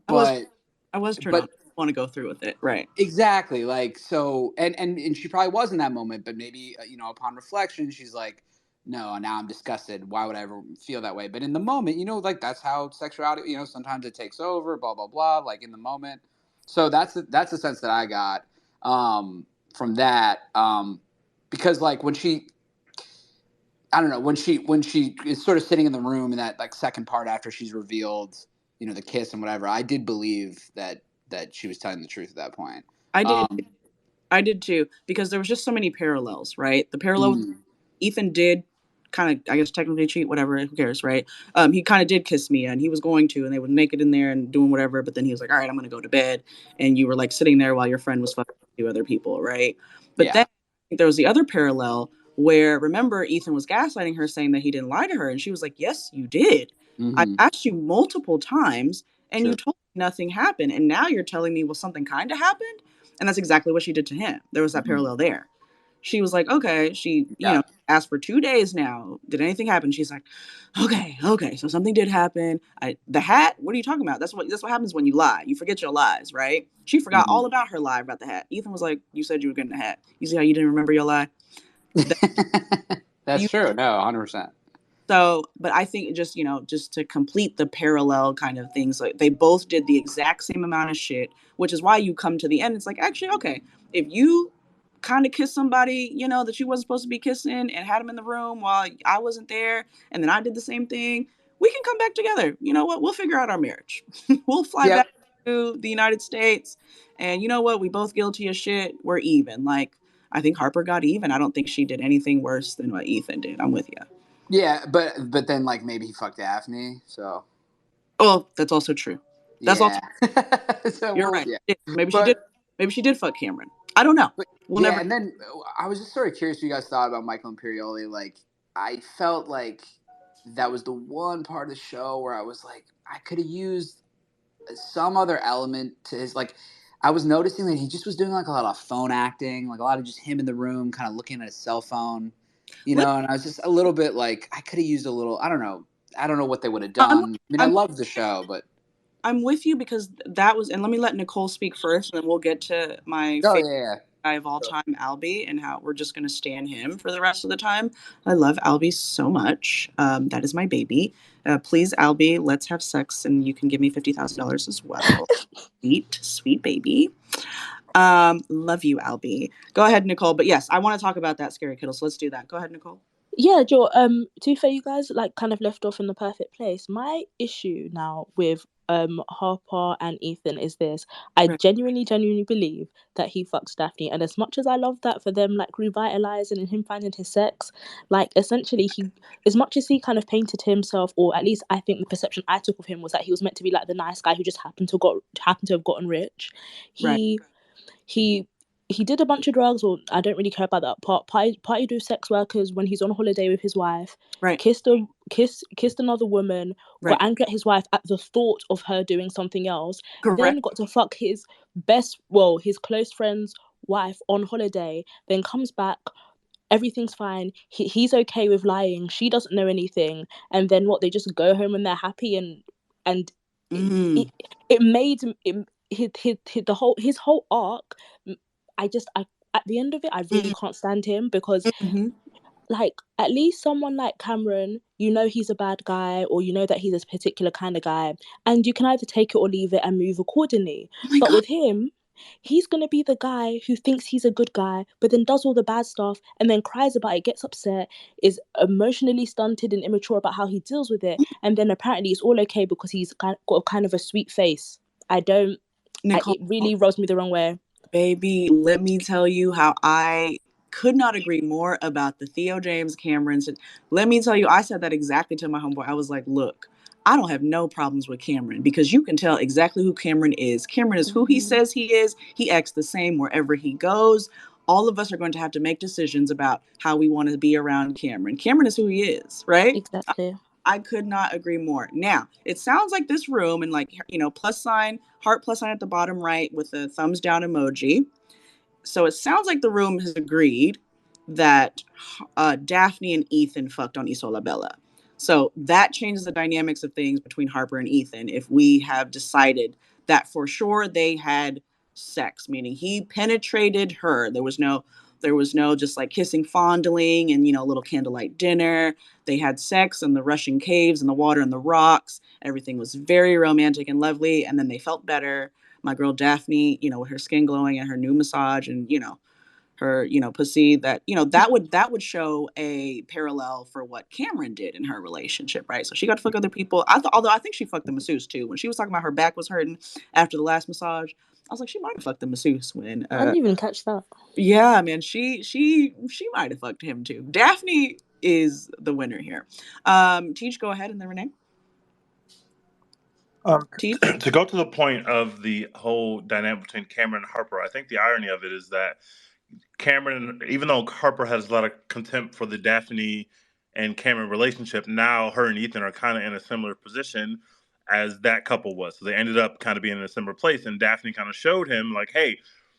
But I was turned on. but I want to go through with it, right? exactly, like so, and she probably was in that moment, but maybe upon reflection, she's like, no, now I'm disgusted. Why would I ever feel that way? But in the moment, like that's how sexuality, sometimes it takes over, blah blah blah. Like in the moment, so that's the sense that I got from that. Because like when she, I don't know, when she is sort of sitting in the room in that like second part after she's revealed, the kiss and whatever, I did believe that she was telling the truth at that point. I did too, because there was just so many parallels, right? The parallel Mm, Ethan did kind of, I guess, technically cheat, whatever, who cares, right? He kind of did kiss Mia, and he was going to, and they were naked in there and doing whatever, but then he was like, all right, I'm going to go to bed. And you were like sitting there while your friend was fucking two other people, right? But yeah. then there was the other parallel where, remember, Ethan was gaslighting her, saying that he didn't lie to her. And she was like, yes, you did. I Mm-hmm. asked you multiple times, and you True. told me nothing happened. And now you're telling me, well, something kind of happened? And that's exactly what she did to him. There was that Mm-hmm. parallel there. She was like, okay, she, Yeah. asked for 2 days now. Did anything happen? She's like, okay. So something did happen. The hat, what are you talking about? That's what happens when you lie. You forget your lies, right? She forgot Mm-hmm. all about her lie about the hat. Ethan was like, you said you were getting a hat. You see how you didn't remember your lie? That, That's you true. No, 100%. So, but I think just to complete the parallel kind of things, like they both did the exact same amount of shit, which is why you come to the end. It's like, actually, okay, if you kind of kissed somebody, that you wasn't supposed to be kissing and had them in the room while I wasn't there, and then I did the same thing, we can come back together. You know what? We'll figure out our marriage. We'll fly Yep. back to the United States, and you know what? We both guilty as shit. We're even. Like, I think Harper got even. I don't think she did anything worse than what Ethan did. I'm with you. Yeah, but then like maybe he fucked Daphne, so Oh, that's also true. That's also yeah. So You're well, right. yeah. Maybe she did. But Maybe she did fuck Cameron. I don't know. but We'll yeah, never. and then I was just sort of curious what you guys thought about Michael Imperioli. Like I felt like that was the one part of the show where I was like, I could have used some other element to his like. I was noticing that he just was doing like a lot of phone acting, like a lot of just him in the room, kind of looking at his cell phone, Let, and I was just a little bit like I could have used a little. I don't know. I don't know what they would have I'm, done. I mean, I I'm, love the show, but I'm with you because that was. And let me let Nicole speak first, and then we'll get to my oh favorite yeah, guy of all yeah. time, Albie, and how we're just gonna stand him for the rest of the time. I love Albie so much. That is my baby. Please, Albie, let's have sex, and you can give me $50,000 as well. Sweet, sweet baby. Love you, Albie. Go ahead, Nicole. But yes, I want to talk about that scary kiddo. So let's do that. Go ahead, Nicole. Yeah, Joe. To be fair, you guys like kind of left off in the perfect place. My issue now with Harper and Ethan is this: I Right. genuinely believe that he fucks Daphne, and as much as I love that for them, like revitalizing and him finding his sex, like essentially he, as much as he kind of painted himself, or at least I think the perception I took of him was that he was meant to be like the nice guy who just happened to have gotten rich. Right. He he did a bunch of drugs, or I don't really care about that part. Partied with sex workers when he's on holiday with his wife. Right. Kissed another woman. Got Right. angry at his wife at the thought of her doing something else. Correct. Then got to fuck his his close friend's wife on holiday. Then comes back. Everything's fine. He's okay with lying. She doesn't know anything. And then what? They just go home and they're happy, and Mm. it, it made it, his whole arc. I at the end of it, I really Mm. can't stand him because Mm-hmm. like at least someone like Cameron, he's a bad guy, or that he's a particular kind of guy, and you can either take it or leave it and move accordingly. Oh my But God. with him, he's gonna be the guy who thinks he's a good guy, but then does all the bad stuff and then cries about it, gets upset, is emotionally stunted and immature about how he deals with it, and then apparently it's all okay because he's got kind of a sweet face. I don't. Nicole, It really rubs me the wrong way. baby, let me tell you how I could not agree more about the Theo James Cameron. Let me tell you, I said that exactly to my homeboy. I was like, look, I don't have no problems with Cameron because you can tell exactly who Cameron is. Cameron is who he Mhm. says he is. He acts the same wherever he goes. All of us are going to have to make decisions about how we want to be around Cameron. Cameron is who he is, right? Exactly. I could not agree more. Now, it sounds like this room and like, plus sign, heart plus sign at the bottom right with a thumbs down emoji. So it sounds like the room has agreed that Daphne and Ethan fucked on Isola Bella. So that changes the dynamics of things between Harper and Ethan if we have decided that for sure they had sex, meaning he penetrated her. There was no just like kissing, fondling, and a little candlelight dinner. They had sex in the Russian caves and the water and the rocks. Everything was very romantic and lovely, and then they felt better. My girl Daphne, with her skin glowing and her new massage and her pussy, that would show a parallel for what Cameron did in her relationship, right? So she got to fuck other people. Although I think she fucked the masseuse too. When she was talking about her back was hurting after the last massage, I was like, she might have fucked the masseuse when I didn't even catch that. yeah, man, she might have fucked him too. Daphne is the winner here. Teach, go ahead, and then Renee. Teach. To go to the point of the whole dynamic between Cameron and Harper, I think the irony of it is that Cameron, even though Harper has a lot of contempt for the Daphne and Cameron relationship, now her and Ethan are kind of in a similar position as that couple was. So they ended up kind of being in a similar place. And Daphne kind of showed him, like, hey,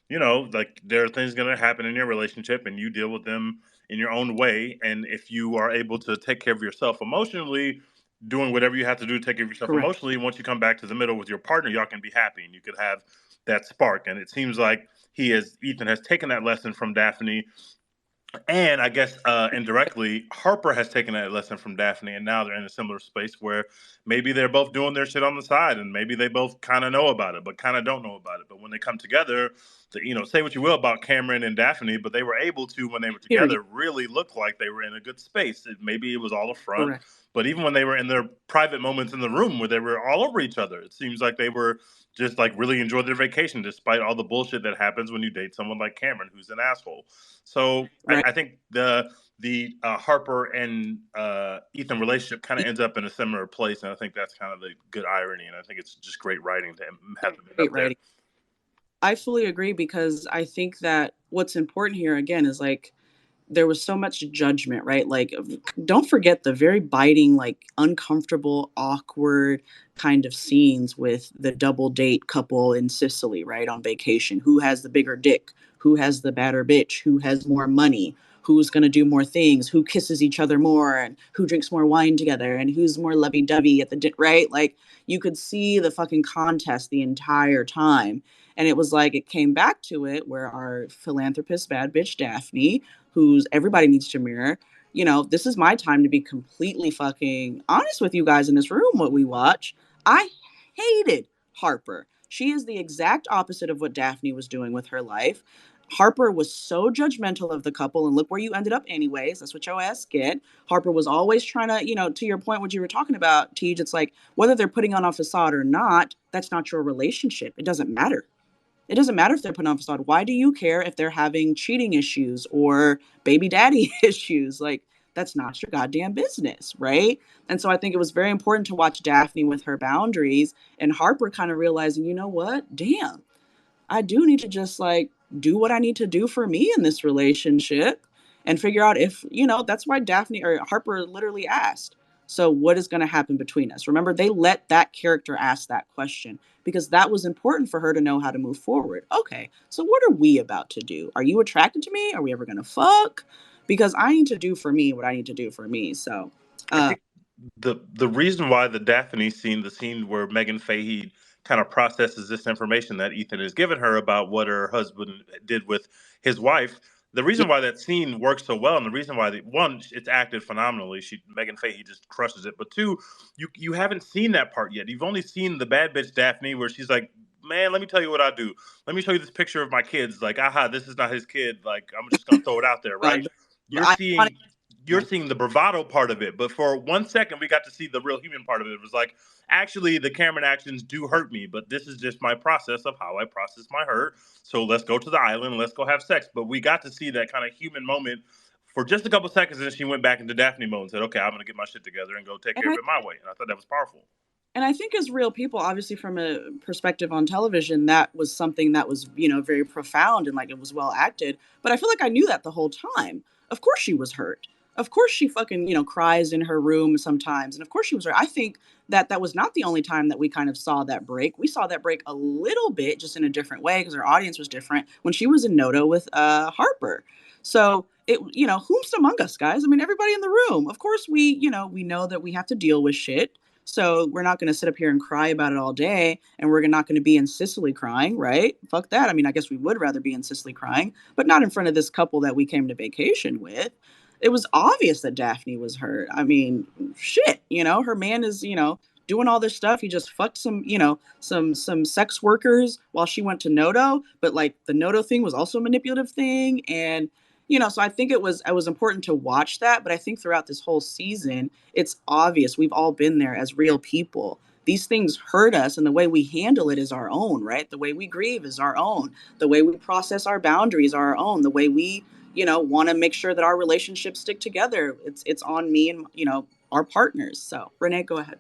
like there are things going to happen in your relationship and you deal with them in your own way. And if you are able to take care of yourself emotionally, doing whatever you have to do to take care of yourself Correct. emotionally, once you come back to the middle with your partner, y'all can be happy and you could have that spark. And it seems like Ethan has taken that lesson from Daphne, and I guess indirectly, Harper has taken that lesson from Daphne, and now they're in a similar space where maybe they're both doing their shit on the side, and maybe they both kind of know about it, but kind of don't know about it. But when they come together, say what you will about Cameron and Daphne, but they were able to, when they were Period. together, really look like they were in a good space. Maybe it was all a front, Correct. but even when they were in their private moments in the room where they were all over each other, it seems like they were just like really enjoyed their vacation, despite all the bullshit that happens when you date someone like Cameron, who's an asshole. So Right. I think the Harper and Ethan relationship kind of ends up in a similar place, and I think that's kind of the good irony, and I think it's just great writing to have them end Great up there. writing. I fully agree because I think that what's important here again is like there was so much judgment, right? Like, don't forget the very biting, like uncomfortable, awkward kind of scenes with the double date couple in Sicily, right? On vacation. Who has the bigger dick? Who has the badder bitch? Who has more money? Who's going to do more things? Who kisses each other more? And who drinks more wine together? And who's more lovey dovey at the, right? Like, you could see the fucking contest the entire time. And it was like, it came back to it where our philanthropist, bad bitch Daphne, who's everybody needs to mirror. This is my time to be completely fucking honest with you guys in this room. What we watch, I hated Harper. She is the exact opposite of what Daphne was doing with her life. Harper was so judgmental of the couple, and look where you ended up, anyways. That's what your ass get. Harper was always trying to your point, what you were talking about, Tej. It's like whether they're putting on a facade or not, that's not your relationship. It doesn't matter. It doesn't matter if they're putting on a facade. Why do you care if they're having cheating issues or baby daddy issues? Like, that's not your goddamn business, right? And so I think it was very important to watch Daphne with her boundaries and Harper kind of realizing, you know what? Damn, I do need to just like do what I need to do for me in this relationship and figure out if, that's why Daphne or Harper literally asked, so what is going to happen between us? Remember, they let that character ask that question because that was important for her to know how to move forward. Okay, so what are we about to do? Are you attracted to me? Are we ever going to fuck? Because I need to do for me what I need to do for me. So, I think the reason why the Daphne scene, the scene where Megan Fahey kind of processes this information that Ethan has given her about what her husband did with his wife, the yeah, reason why that scene works so well, and the reason why one, it's acted phenomenally. Megan Fahey just crushes it. But two, you haven't seen that part yet. You've only seen the bad bitch Daphne where she's like, man, let me tell you what I do. Let me show you this picture of my kids. Like, aha, this is not his kid. Like, I'm just gonna throw it out there, right? You're I seeing you're seeing the bravado part of it, but for 1 second we got to see the real human part of it. It was like, actually, the Cameron actions do hurt me, but this is just my process of how I process my hurt. So let's go to the island, let's go have sex. But we got to see that kind of human moment for just a couple seconds, and then she went back into Daphne mode and said, okay, I'm going to get my shit together and go take and care of I it my way. And I thought that was powerful. And I think as real people, obviously from a perspective on television, that was something that was, very profound and like it was well acted. But I feel like I knew that the whole time. Of course she was hurt. Of course she fucking, cries in her room sometimes. And of course she was right. I think that that was not the only time that we kind of saw that break. We saw that break a little bit, just in a different way, because our audience was different, when she was in Noto with Harper. So it, whomst among us, guys? I mean, everybody in the room. Of course we know that we have to deal with shit. So we're not going to sit up here and cry about it all day, and we're not going to be in Sicily crying, right? Fuck that. I mean, I guess we would rather be in Sicily crying, but not in front of this couple that we came to vacation with. It was obvious that Daphne was hurt. I mean, shit, her man is, doing all this stuff. He just fucked some, some sex workers while she went to Noto, but like the Noto thing was also a manipulative thing. And, so I think it was important to watch that, but I think throughout this whole season, it's obvious we've all been there as real people. These things hurt us, and the way we handle it is our own, right? The way we grieve is our own. The way we process our boundaries are our own. The way we want to make sure that our relationships stick together. It's on me and our partners. So Renee, go ahead.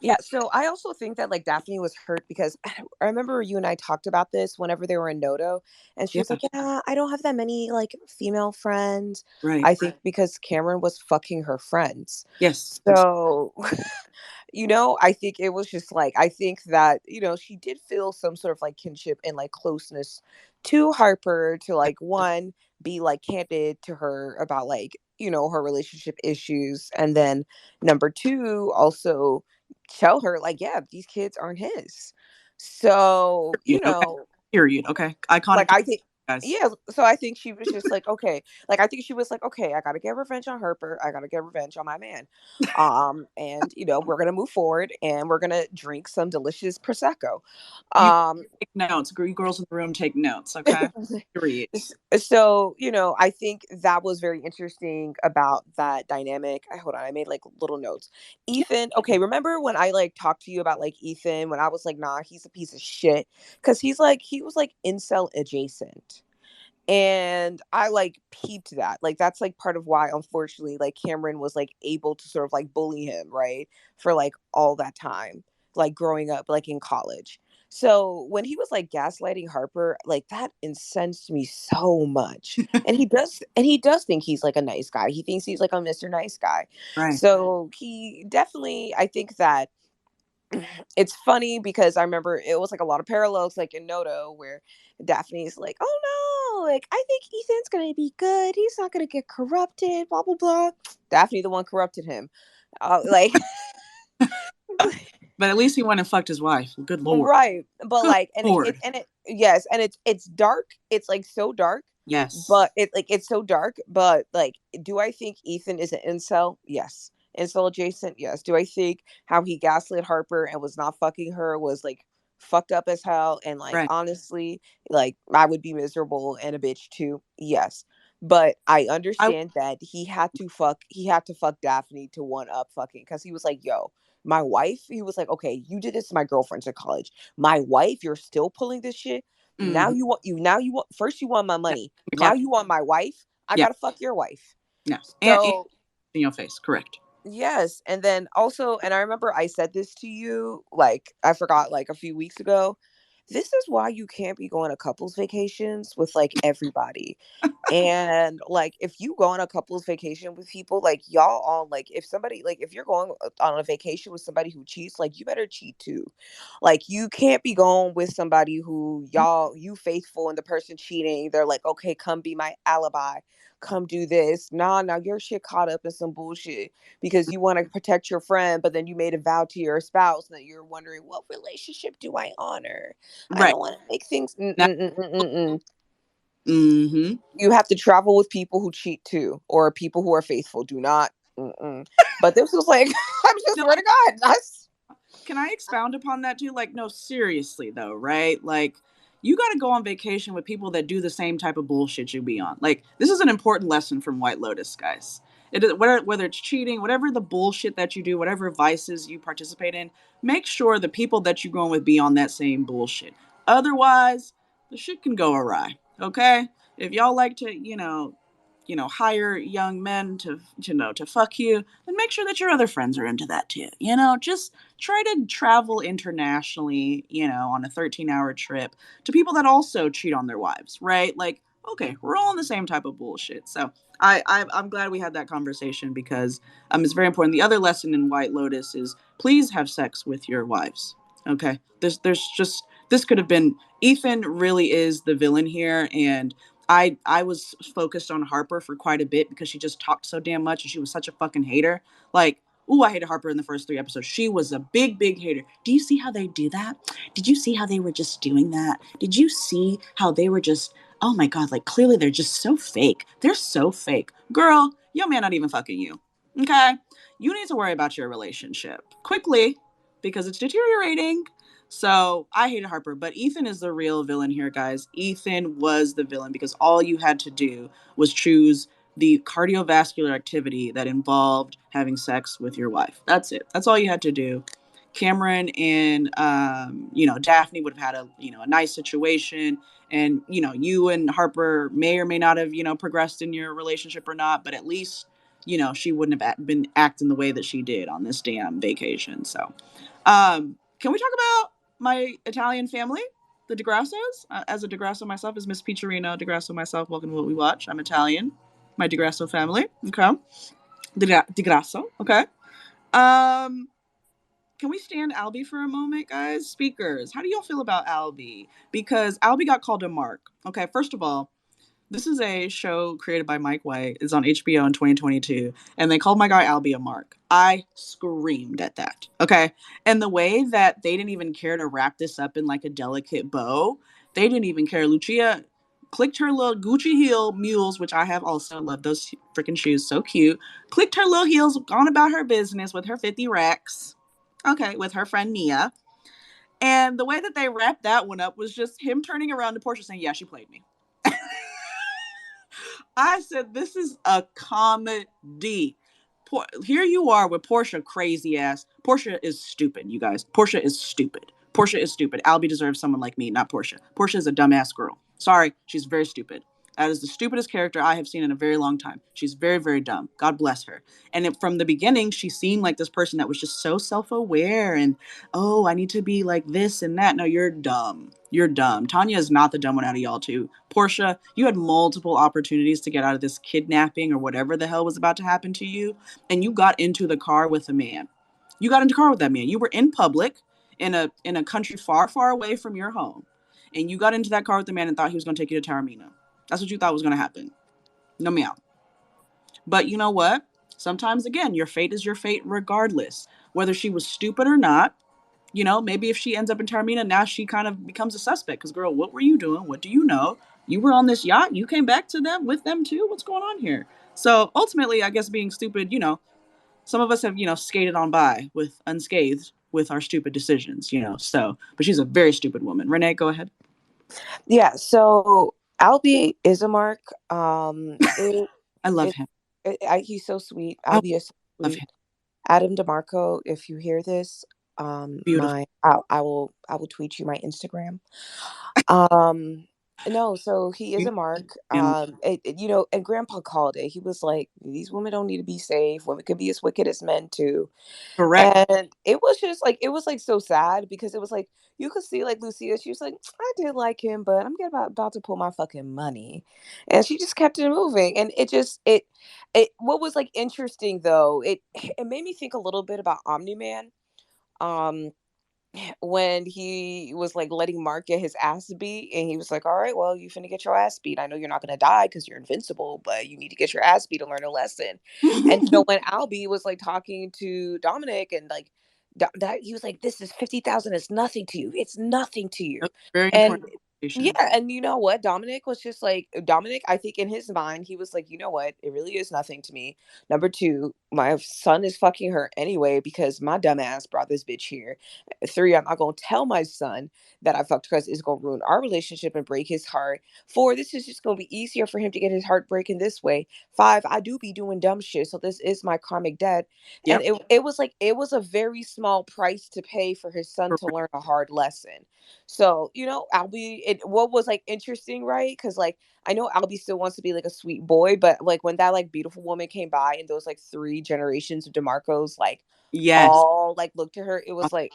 Yeah, so I also think that like Daphne was hurt because I remember you and I talked about this whenever they were in Noto, and she was Yeah. like, "Yeah, I don't have that many like female friends." Right. I think because Cameron was fucking her friends. Yes. So, I think it was just like I think that, she did feel some sort of like kinship and like closeness to Harper to like one be like candid to her about like, her relationship issues, and then number two also tell her like, yeah, these kids aren't his. So, Okay. Period. Okay. Iconic, like I think, guys. yeah, so I think she was just like, okay, like I think she was like, okay, I gotta get revenge on Harper, I gotta get revenge on my man, and we're gonna move forward and we're gonna drink some delicious prosecco. You um take notes. Girls in the room, take notes. Okay. Period. so I think that was very interesting about that dynamic. Hold on, I made like little notes. Yeah. Ethan, okay, remember when I like talked to you about like Ethan, when I was like, nah, he's a piece of shit, because he was like incel adjacent, and I like peeped that. Like that's like part of why unfortunately like Cameron was like able to sort of like bully him, right? For like all that time, like growing up like in college. So when he was like gaslighting Harper, like that incensed me so much. And he does think he's like a nice guy. He thinks he's like a Mr. Nice Guy. Right. So he definitely, I think that it's funny because I remember it was like a lot of parallels, like in Noto, where Daphne's like, "Oh no, like I think Ethan's gonna be good. He's not gonna get corrupted." Blah blah blah. Daphne, the one corrupted him. Like, But at least he went and fucked his wife. Good Lord. right, but Good like, Lord. yes, and it's dark. It's like so dark. Yes. But it's so dark. But like, do I think Ethan is an incel? Yes. Incel adjacent? Yes. Do I think how he gaslit Harper and was not fucking her was like fucked up as hell? And like, Right. honestly, like I would be miserable and a bitch too. Yes. But I I understand that he had to fuck Daphne to one up fucking, because he was like, yo, my wife, he was like, okay, you did this to my girlfriends in college. My wife, you're still pulling this shit. mm, Now you want, first you want my yeah, money. Now clock. you want my wife. I Yeah. gotta fuck your wife. Yeah. And So in your face. Correct. yes. And then also, and I remember I said this to you, like I forgot like a few weeks ago. This is why you can't be going to couples vacations with like everybody. And like if you go on a couples vacation with people, like y'all all like, if somebody like if you're going on a vacation with somebody who cheats, like you better cheat too. Like you can't be going with somebody who you faithful and the person cheating, they're like, okay, come be my alibi, come do this. Nah, now your shit caught up in some bullshit because you want to protect your friend, but then you made a vow to your spouse and that you're wondering, what relationship do I honor? I Right. don't want to make things. Now, Mm-mm-mm-mm-mm. mm-hmm. You have to travel with people who cheat too, or people who are faithful. Do not. Mm-mm. But this was like, I'm just No, swear to God. can I expound upon that too? Like, no, seriously though, right? Like, you got to go on vacation with people that do the same type of bullshit you be on. Like, this is an important lesson from White Lotus, guys. It is, whether it's cheating, whatever the bullshit that you do, whatever vices you participate in, make sure the people that you're going with be on that same bullshit. Otherwise, the shit can go awry. Okay, if y'all like to, hire young men to fuck you, then make sure that your other friends are into that too. Just try to travel internationally, on a 13-hour trip to people that also cheat on their wives, right? Like, Okay, we're all on the same type of bullshit. So I'm glad we had that conversation because it's very important. The other lesson in White Lotus is please have sex with your wives. Okay, this could have been Ethan really is the villain here, and I was focused on Harper for quite a bit because she just talked so damn much and she was such a fucking hater. Like, ooh, I hated Harper in the first 3 episodes. She was a big hater. Do you see how they do that? Did you see how they were just doing that? Did you see how they were just, oh my God, like clearly they're just so fake. They're so fake. Girl, your man not even fucking you. Okay? You need to worry about your relationship quickly because it's deteriorating. So I hated Harper, but Ethan is the real villain here, guys. Ethan was the villain because all you had to do was choose the cardiovascular activity that involved having sex with your wife. That's it. That's all you had to do. Cameron and Daphne would have had a nice situation, and you and Harper may or may not have progressed in your relationship or not, but at least she wouldn't have been acting the way that she did on this damn vacation. So can we talk about my Italian family, the DeGrassos? As a DeGrasso myself, as Miss Picciarino DeGrasso myself, welcome to What We Watch. I'm Italian. My DeGrasso family. Okay. DeGrasso. Okay. Um, can we stand Albie for a moment, guys? Speakers, how do y'all feel about Albie? Because Albie got called a mark. Okay, first of all, this is a show created by Mike White. It's on HBO in 2022, and they called my guy Albie a mark. I screamed at that. Okay, and the way that they didn't even care to wrap this up in like a delicate bow, they didn't even care. Lucia clicked her little Gucci heel mules, which I have also loved those freaking shoes, so cute. Clicked her little heels, gone about her business with her 50 racks. Okay, with her friend Mia. And the way that they wrapped that one up was just him turning around to Portia saying, "Yeah, she played me." I said, this is a comedy. Here you are with Portia, crazy ass. Portia is stupid, you guys. Portia is stupid. Portia is stupid. Albie deserves someone like me, not Portia. Portia is a dumbass girl. Sorry, she's very stupid. That is the stupidest character I have seen in a very long time. She's very dumb. God bless her. And from the beginning, she seemed like this person that was just so self-aware and, oh, I need to be like this and that. No, you're dumb. You're dumb. Tanya is not the dumb one out of y'all two. Portia, you had multiple opportunities to get out of this kidnapping or whatever the hell was about to happen to you, and you got into the car with a man. You got into the car with that man. You were in public in a country far away from your home, and you got into that car with the man and thought he was going to take you to Taormina. That's what you thought was going to happen. No meow. But you know what? Sometimes, again, your fate is your fate regardless. Whether she was stupid or not, maybe if she ends up in Taormina, now she kind of becomes a suspect. Because, girl, what were you doing? What do you know? You were on this yacht. You came back to them with them too. What's going on here? So ultimately, I guess being stupid, some of us have, skated on by with unscathed with our stupid decisions, So, but she's a very stupid woman. Renee, go ahead. Yeah. So Albie is a mark. I love him. He's so sweet. I Albie is so love sweet. him. Adam DeMarco, if you hear this, Beautiful. I will tweet you my Instagram. Um, no, so he is a mark. And Grandpa called it. He was like, "These women don't need to be saved. Women can be as wicked as men too." Correct. And it was just like it was like so sad because it was like you could see like Lucia. She was like, "I did like him, but I'm getting about to pull my fucking money," and she just kept it moving. And it what was like interesting though, it made me think a little bit about Omni Man. Um, when he was like letting Mark get his ass beat, and he was like, "All right, well, you finna get your ass beat. I know you're not gonna die because you're invincible, but you need to get your ass beat and learn a lesson." And when Albie was like talking to Dominic and like that, he was like, "This is 50,000. It's nothing to you. It's nothing to you." Very And important yeah, conversation. and you know what? Dominic was just like Dominic. I think in his mind, he was like, "You know what? It really is nothing to me. Number two, my son is fucking her anyway because my dumbass brought this bitch here. Three, I'm not gonna tell my son that I fucked because it's gonna ruin our relationship and break his heart. Four, this is just gonna be easier for him to get his heart breaking this way. Five, I do be doing dumb shit, so this is my karmic debt." And Yep. it was like it was a very small price to pay for his son to Correct. learn a hard lesson. So, what was like interesting, right? Because like I know Albie still wants to be like a sweet boy, but like when that like beautiful woman came by and those like three generations of DeMarcos like Yes. all like looked to her, it was like,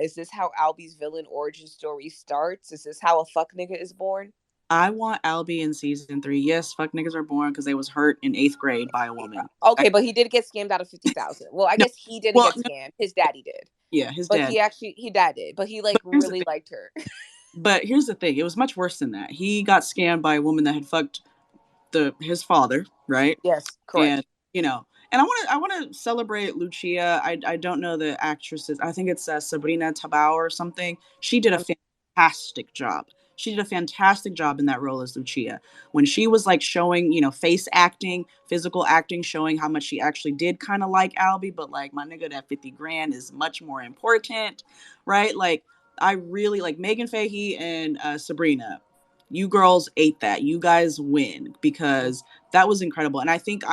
is this how Albie's villain origin story starts? Is this how a fuck nigga is born? I want Albie in season 3. Yes, fuck niggas are born because they was hurt in 8th grade by a woman. Okay, but he did get scammed out of 50,000. Well, I No, guess he didn't well, get no, scammed. His daddy did. yeah, his But dad. he dad did. But he like But here's the really thing. liked her. But here's the thing. It was much worse than that. He got scammed by a woman that had fucked his father, right? Yes, And correct. and I want to celebrate Lucia. I don't know the actresses. I think it's Sabrina Tabao or something. She did a fantastic job. She did a fantastic job in that role as Lucia. When she was like showing, face acting, physical acting, showing how much she actually did kind of like Albie, but like my nigga, that 50 grand is much more important, right? Like I really like Megan Fahey and Sabrina. You girls ate that. You guys win because that was incredible. And I think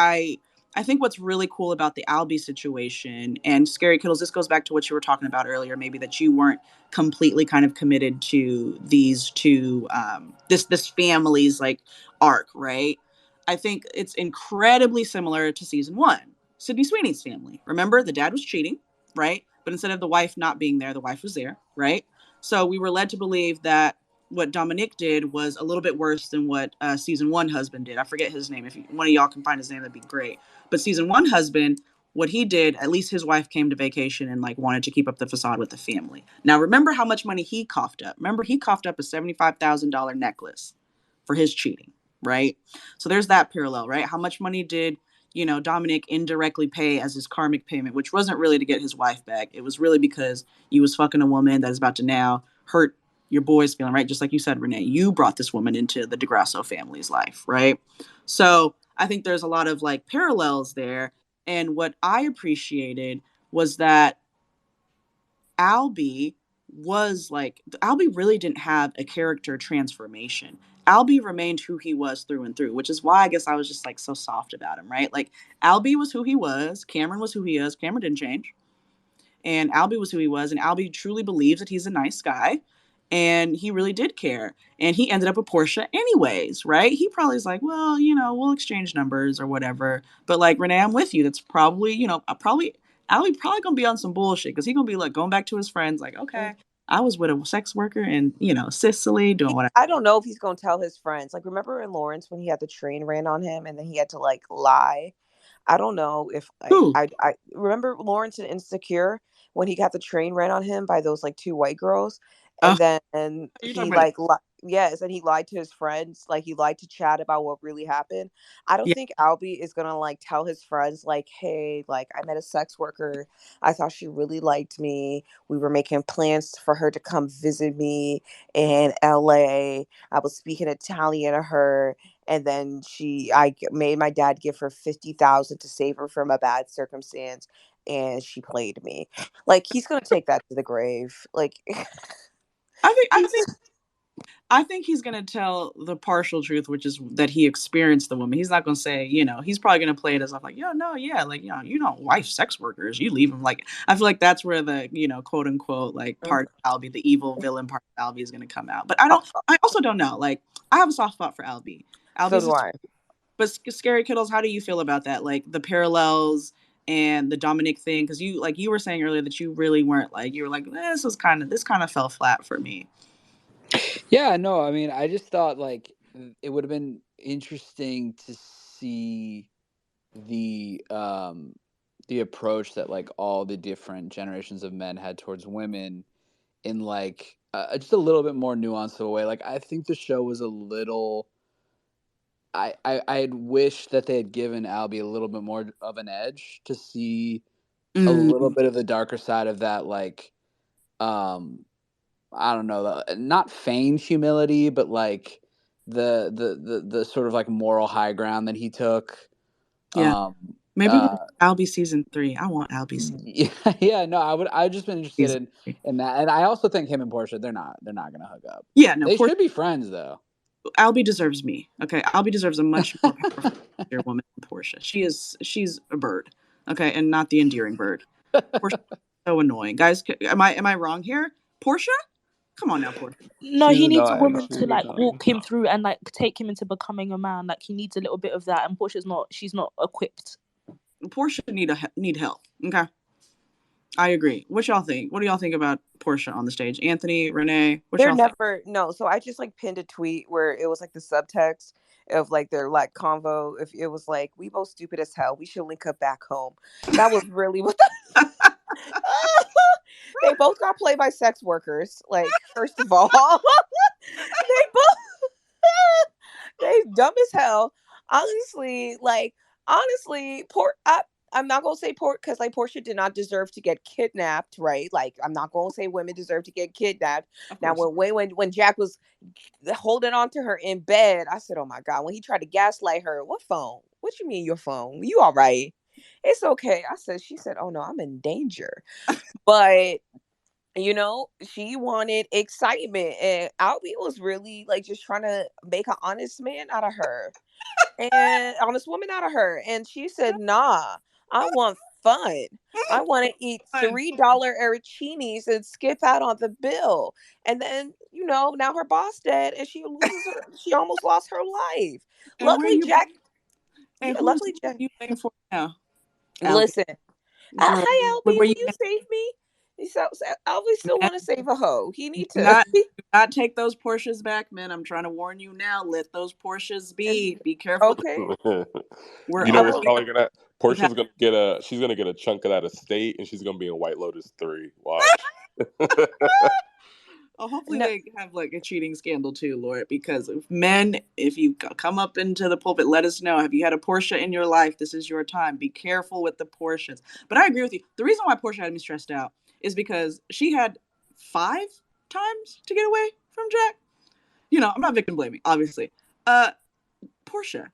what's really cool about the Albie situation and Scary Kittles, this goes back to what you were talking about earlier, maybe that you weren't completely kind of committed to these two, this family's like arc, right? I think it's incredibly similar to season 1, Sydney Sweeney's family. Remember, the dad was cheating, right? But instead of the wife not being there, the wife was there, right? So we were led to believe that what Dominique did was a little bit worse than what season 1 husband did. I forget his name. If one of y'all can find his name, that'd be great. But season 1 husband, what he did, at least his wife came to vacation and like wanted to keep up the facade with the family. Now remember how much money he coughed up. Remember he coughed up a $75,000 necklace for his cheating, right? So there's that parallel, right? How much money did Dominic indirectly pay as his karmic payment, which wasn't really to get his wife back. It was really because he was fucking a woman that is about to now hurt your boy's feeling, right? Just like you said, Renee, you brought this woman into the DeGrasso family's life, right? So I think there's a lot of like parallels there. And what I appreciated was that Albie Albie really didn't have a character transformation. Albie remained who he was through and through, which is why I guess I was just like so soft about him, right? Like Albie was who he was, Cameron was who he is, Cameron didn't change, and Albie was who he was, and Albie truly believes that he's a nice guy, and he really did care, and he ended up with Portia anyways, right? He probably is like, well, we'll exchange numbers or whatever, but like Renee, I'm with you. That's probably, probably Albie probably gonna be on some bullshit because he gonna be like going back to his friends, like, okay, I was with a sex worker in Sicily doing whatever. I don't know if he's gonna tell his friends. Like, remember in Lawrence when he had the train ran on him and then he had to like lie? I don't know if Who? I remember Lawrence in Insecure when he got the train ran on him by those like two white girls, Oh, and then you're talking he about it. like yes, and he lied to his friends, like he lied to Chad about what really happened. I don't Yeah, think Albie is gonna like tell his friends like, hey, like I met a sex worker. I thought she really liked me. We were making plans for her to come visit me in LA. I was speaking Italian to her, and then made my dad give her 50,000 to save her from a bad circumstance, and she played me. Like he's gonna take that to the grave. Like I think I he's think I think he's gonna tell the partial truth, which is that he experienced the woman. He's not gonna say, he's probably gonna play it as like, yo, no, yeah, like, wife sex workers, you leave them. Like, I feel like that's where the, quote unquote, like part of Albie, the evil villain part of Albie is gonna come out. But I also don't know. Like, I have a soft spot for Albie. so Albie's do just, I. but Scary Kittles, how do you feel about that? Like the parallels and the Dominic thing, because you were saying earlier that you really weren't like, you were like, this kind of fell flat for me. Yeah, no, I mean, I just thought like it would have been interesting to see the um the approach that like all the different generations of men had towards women in like just a little bit more nuanced of a way. Like I think the show was a little I had wished that they had given Albie a little bit more of an edge to see a little Mm, bit of the darker side of that like um I don't know, not feigned humility, but like the sort of like moral high ground that he took. yeah. Um, Maybe uh, we'll Albie season 3. I want Albie yeah, yeah, no, I've just been interested season 3. in that, and I also think him and Portia, they're not gonna hook up. Yeah, no, They poor should be friends though. Albie deserves me. Okay, Albie deserves a much more powerful woman than Portia. She's a bird. Okay, and not the endearing bird. Portia is so annoying, guys. Am I wrong here? Portia, come on now, Portia. No, She's he needs a annoying. woman She's to like annoying. walk him through and like take him into becoming a man. Like he needs a little bit of that, and Portia's not. She's not equipped. Portia need help. Okay, I agree. What y'all think? What do y'all think about Portia on the stage? Anthony, Renee, what They're y'all think? never no. So I just like pinned a tweet where it was like the subtext of like their like convo. If it was like, we both stupid as hell, we should link up back home. That was really what they both got played by sex workers. Like, first of all, they both they dumb as hell. Honestly, like honestly, I'm not gonna say Port because like Portia did not deserve to get kidnapped, right? Like I'm not gonna say women deserve to get kidnapped. Of Now course. when Jack was holding on to her in bed, I said, "Oh my god!" When he tried to gaslight her, what phone? What you mean your phone? You all right? It's okay. I said. She said, "Oh no, I'm in danger." But she wanted excitement, and Albie was really like just trying to make an honest man out of her and honest woman out of her. And she said, "Nah, I want fun. I want to eat Fun. $3 arachinis and skip out on the bill." And then, now her boss dead, and she almost lost her life. And where Luckily, you Jack. and Yeah, who's luckily Jack. you waiting for now? Albie. Listen, Girl, hi Albie, where will you you been? save me? Albie still Man, want to save a hoe. He do need to. not take those Porsches back, man. I'm trying to warn you now. Let those Porsches be. Be careful. Okay. We're You know I what's will. probably gonna with Portia's gonna get a chunk of that estate, and she's gonna be in White Lotus 3. Watch. Oh, hopefully No, they have like a cheating scandal too, Lord. Because if you come up into the pulpit, let us know. Have you had a Porsche in your life? This is your time. Be careful with the Porsches. But I agree with you. The reason why Portia had me stressed out is because she had 5 times to get away from Jack. I'm not victim blaming, obviously. Uh, Portia,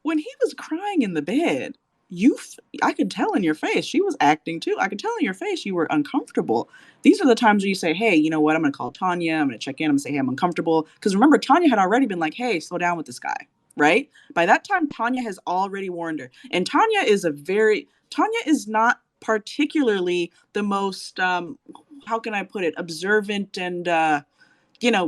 when he was crying in the bed, I could tell in your face she was acting too. I could tell in your face you were uncomfortable. These are the times where you say, hey, you know what, I'm gonna call Tanya, I'm gonna check in, I'm gonna say, hey, I'm uncomfortable, because remember, Tanya had already been like, hey, slow down with this guy, right? By that time, Tanya has already warned her. And Tanya is not particularly the most how can I put it, observant and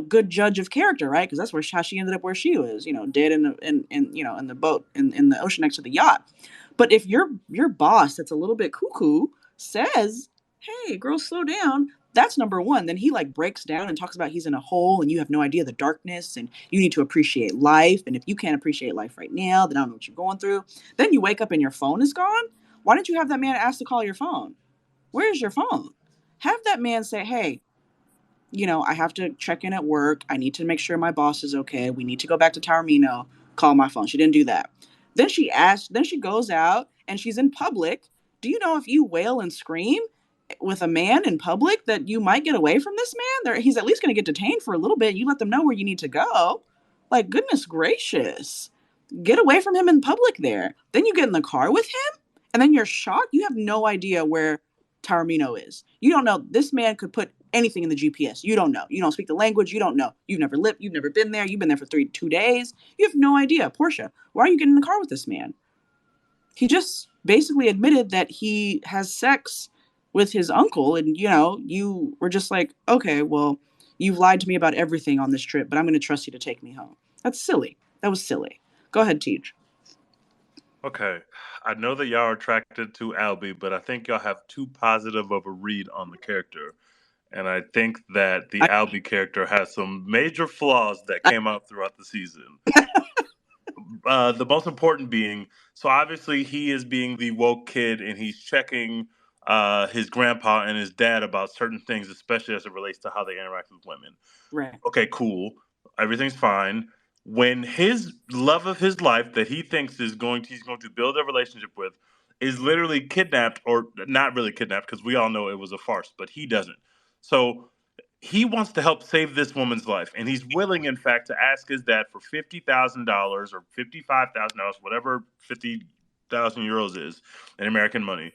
good judge of character, right? Because that's how she ended up where she was, dead in the boat in the ocean next to the yacht. But if your boss that's a little bit cuckoo says, "Hey, girl, slow down," that's number one. Then he like breaks down and talks about he's in a hole and you have no idea the darkness and you need to appreciate life. And if you can't appreciate life right now, then I don't know what you're going through. Then you wake up and your phone is gone. Why didn't you have that man ask to call your phone? Where's your phone? Have that man say, "Hey, I have to check in at work. I need to make sure my boss is okay. We need to go back to Taormino. Call my phone." She didn't do that. Then she goes out and she's in public. Do you know if you wail and scream with a man in public that you might get away from this man? He's at least going to get detained for a little bit. You let them know where you need to go. Like, goodness gracious. Get away from him in public there. Then you get in the car with him and then you're shocked. You have no idea where Taormino is. You don't know. This man could put anything in the GPS. You don't know. You don't speak the language. You don't know. You've never lived. You've never been there. You've been there for 2 days. You have no idea. Portia, why are you getting in the car with this man? He just basically admitted that he has sex with his uncle. And, you were just like, okay, well, you've lied to me about everything on this trip, but I'm going to trust you to take me home. That's silly. That was silly. Go ahead, Teach. Okay. I know that y'all are attracted to Albie, but I think y'all have too positive of a read on the character. And I think that the I, Albie character has some major flaws that I, came out throughout the season. The most important being, so obviously he is being the woke kid and he's checking his grandpa and his dad about certain things, especially as it relates to how they interact with women. right. Okay, cool. Everything's fine. When his love of his life that he thinks he's going to build a relationship with is literally kidnapped, or not really kidnapped because we all know it was a farce, but he doesn't. So he wants to help save this woman's life, and he's willing, in fact, to ask his dad for $50,000 or $55,000, whatever 50,000 euros is in American money,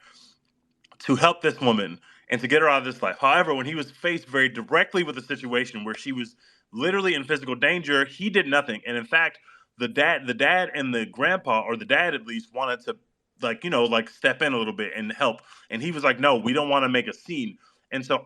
to help this woman and to get her out of this life. However, when he was faced very directly with a situation where she was literally in physical danger, he did nothing. And in fact, the dad and the grandpa, or the dad at least, wanted to like step in a little bit and help. And he was like, "No, we don't want to make a scene." And so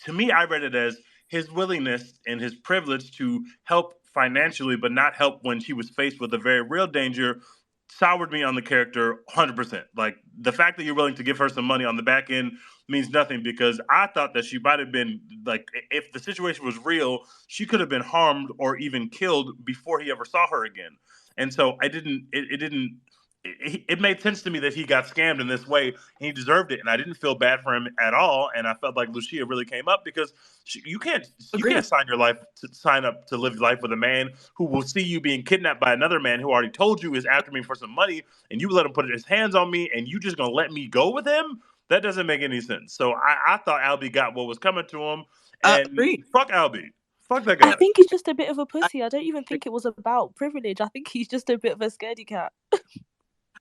to me, I read it as his willingness and his privilege to help financially, but not help when she was faced with a very real danger, soured me on the character 100%. Like the fact that you're willing to give her some money on the back end means nothing, because I thought that she might have been, like, if the situation was real, she could have been harmed or even killed before he ever saw her again. And so it didn't, it made sense to me that he got scammed in this way, and he deserved it. And I didn't feel bad for him at all. And I felt like Lucia really came up, because you can't Agreed. sign up to live life with a man who will see you being kidnapped by another man who already told you is after me for some money, and you let him put his hands on me, and you just gonna let me go with him? That doesn't make any sense. So I thought Albie got what was coming to him, and Agreed. fuck Albie, fuck that I guy. think he's just a bit of a I pussy. I don't even think it was about privilege. I think he's just a bit of a scaredy cat.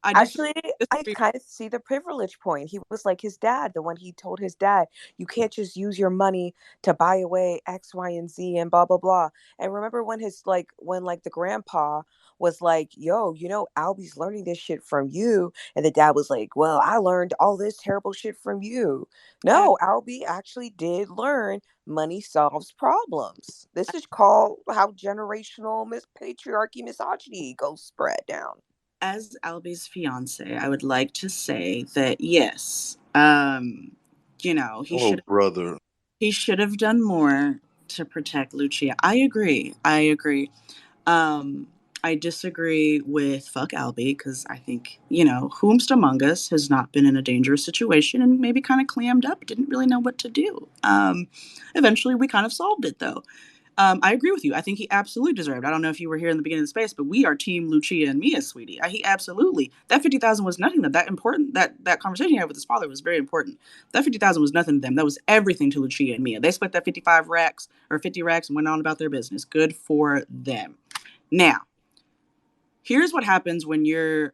I Actually, I disagree. kind of see the privilege point. He was like his dad, the one he told his dad, you can't just use your money to buy away X, Y, and Z and blah blah blah. And remember when the grandpa was like, yo, Albie's learning this shit from you. And the dad was like, well, I learned all this terrible shit from you. I, No, Albie actually did learn money solves problems. This is called how generational patriarchy, misogyny goes spread down. as Albie's fiance, I would like to say that yes, he Oh, brother. should have done more to protect Lucia. I agree. I agree. Um, I disagree with fuck Albie, because I think, whomst among us has not been in a dangerous situation and maybe kind of clammed up, didn't really know what to do. Eventually, we kind of solved it, though. I agree with you. I think he absolutely deserved. I don't know if you were here in the beginning of the space, but we are team Lucia and Mia, sweetie. He absolutely, that 50,000 was nothing. That important. That conversation he had with his father was very important. That 50,000 was nothing to them. That was everything to Lucia and Mia. They split that 55 racks or 50 racks and went on about their business. Good for them. Now, here's what happens when you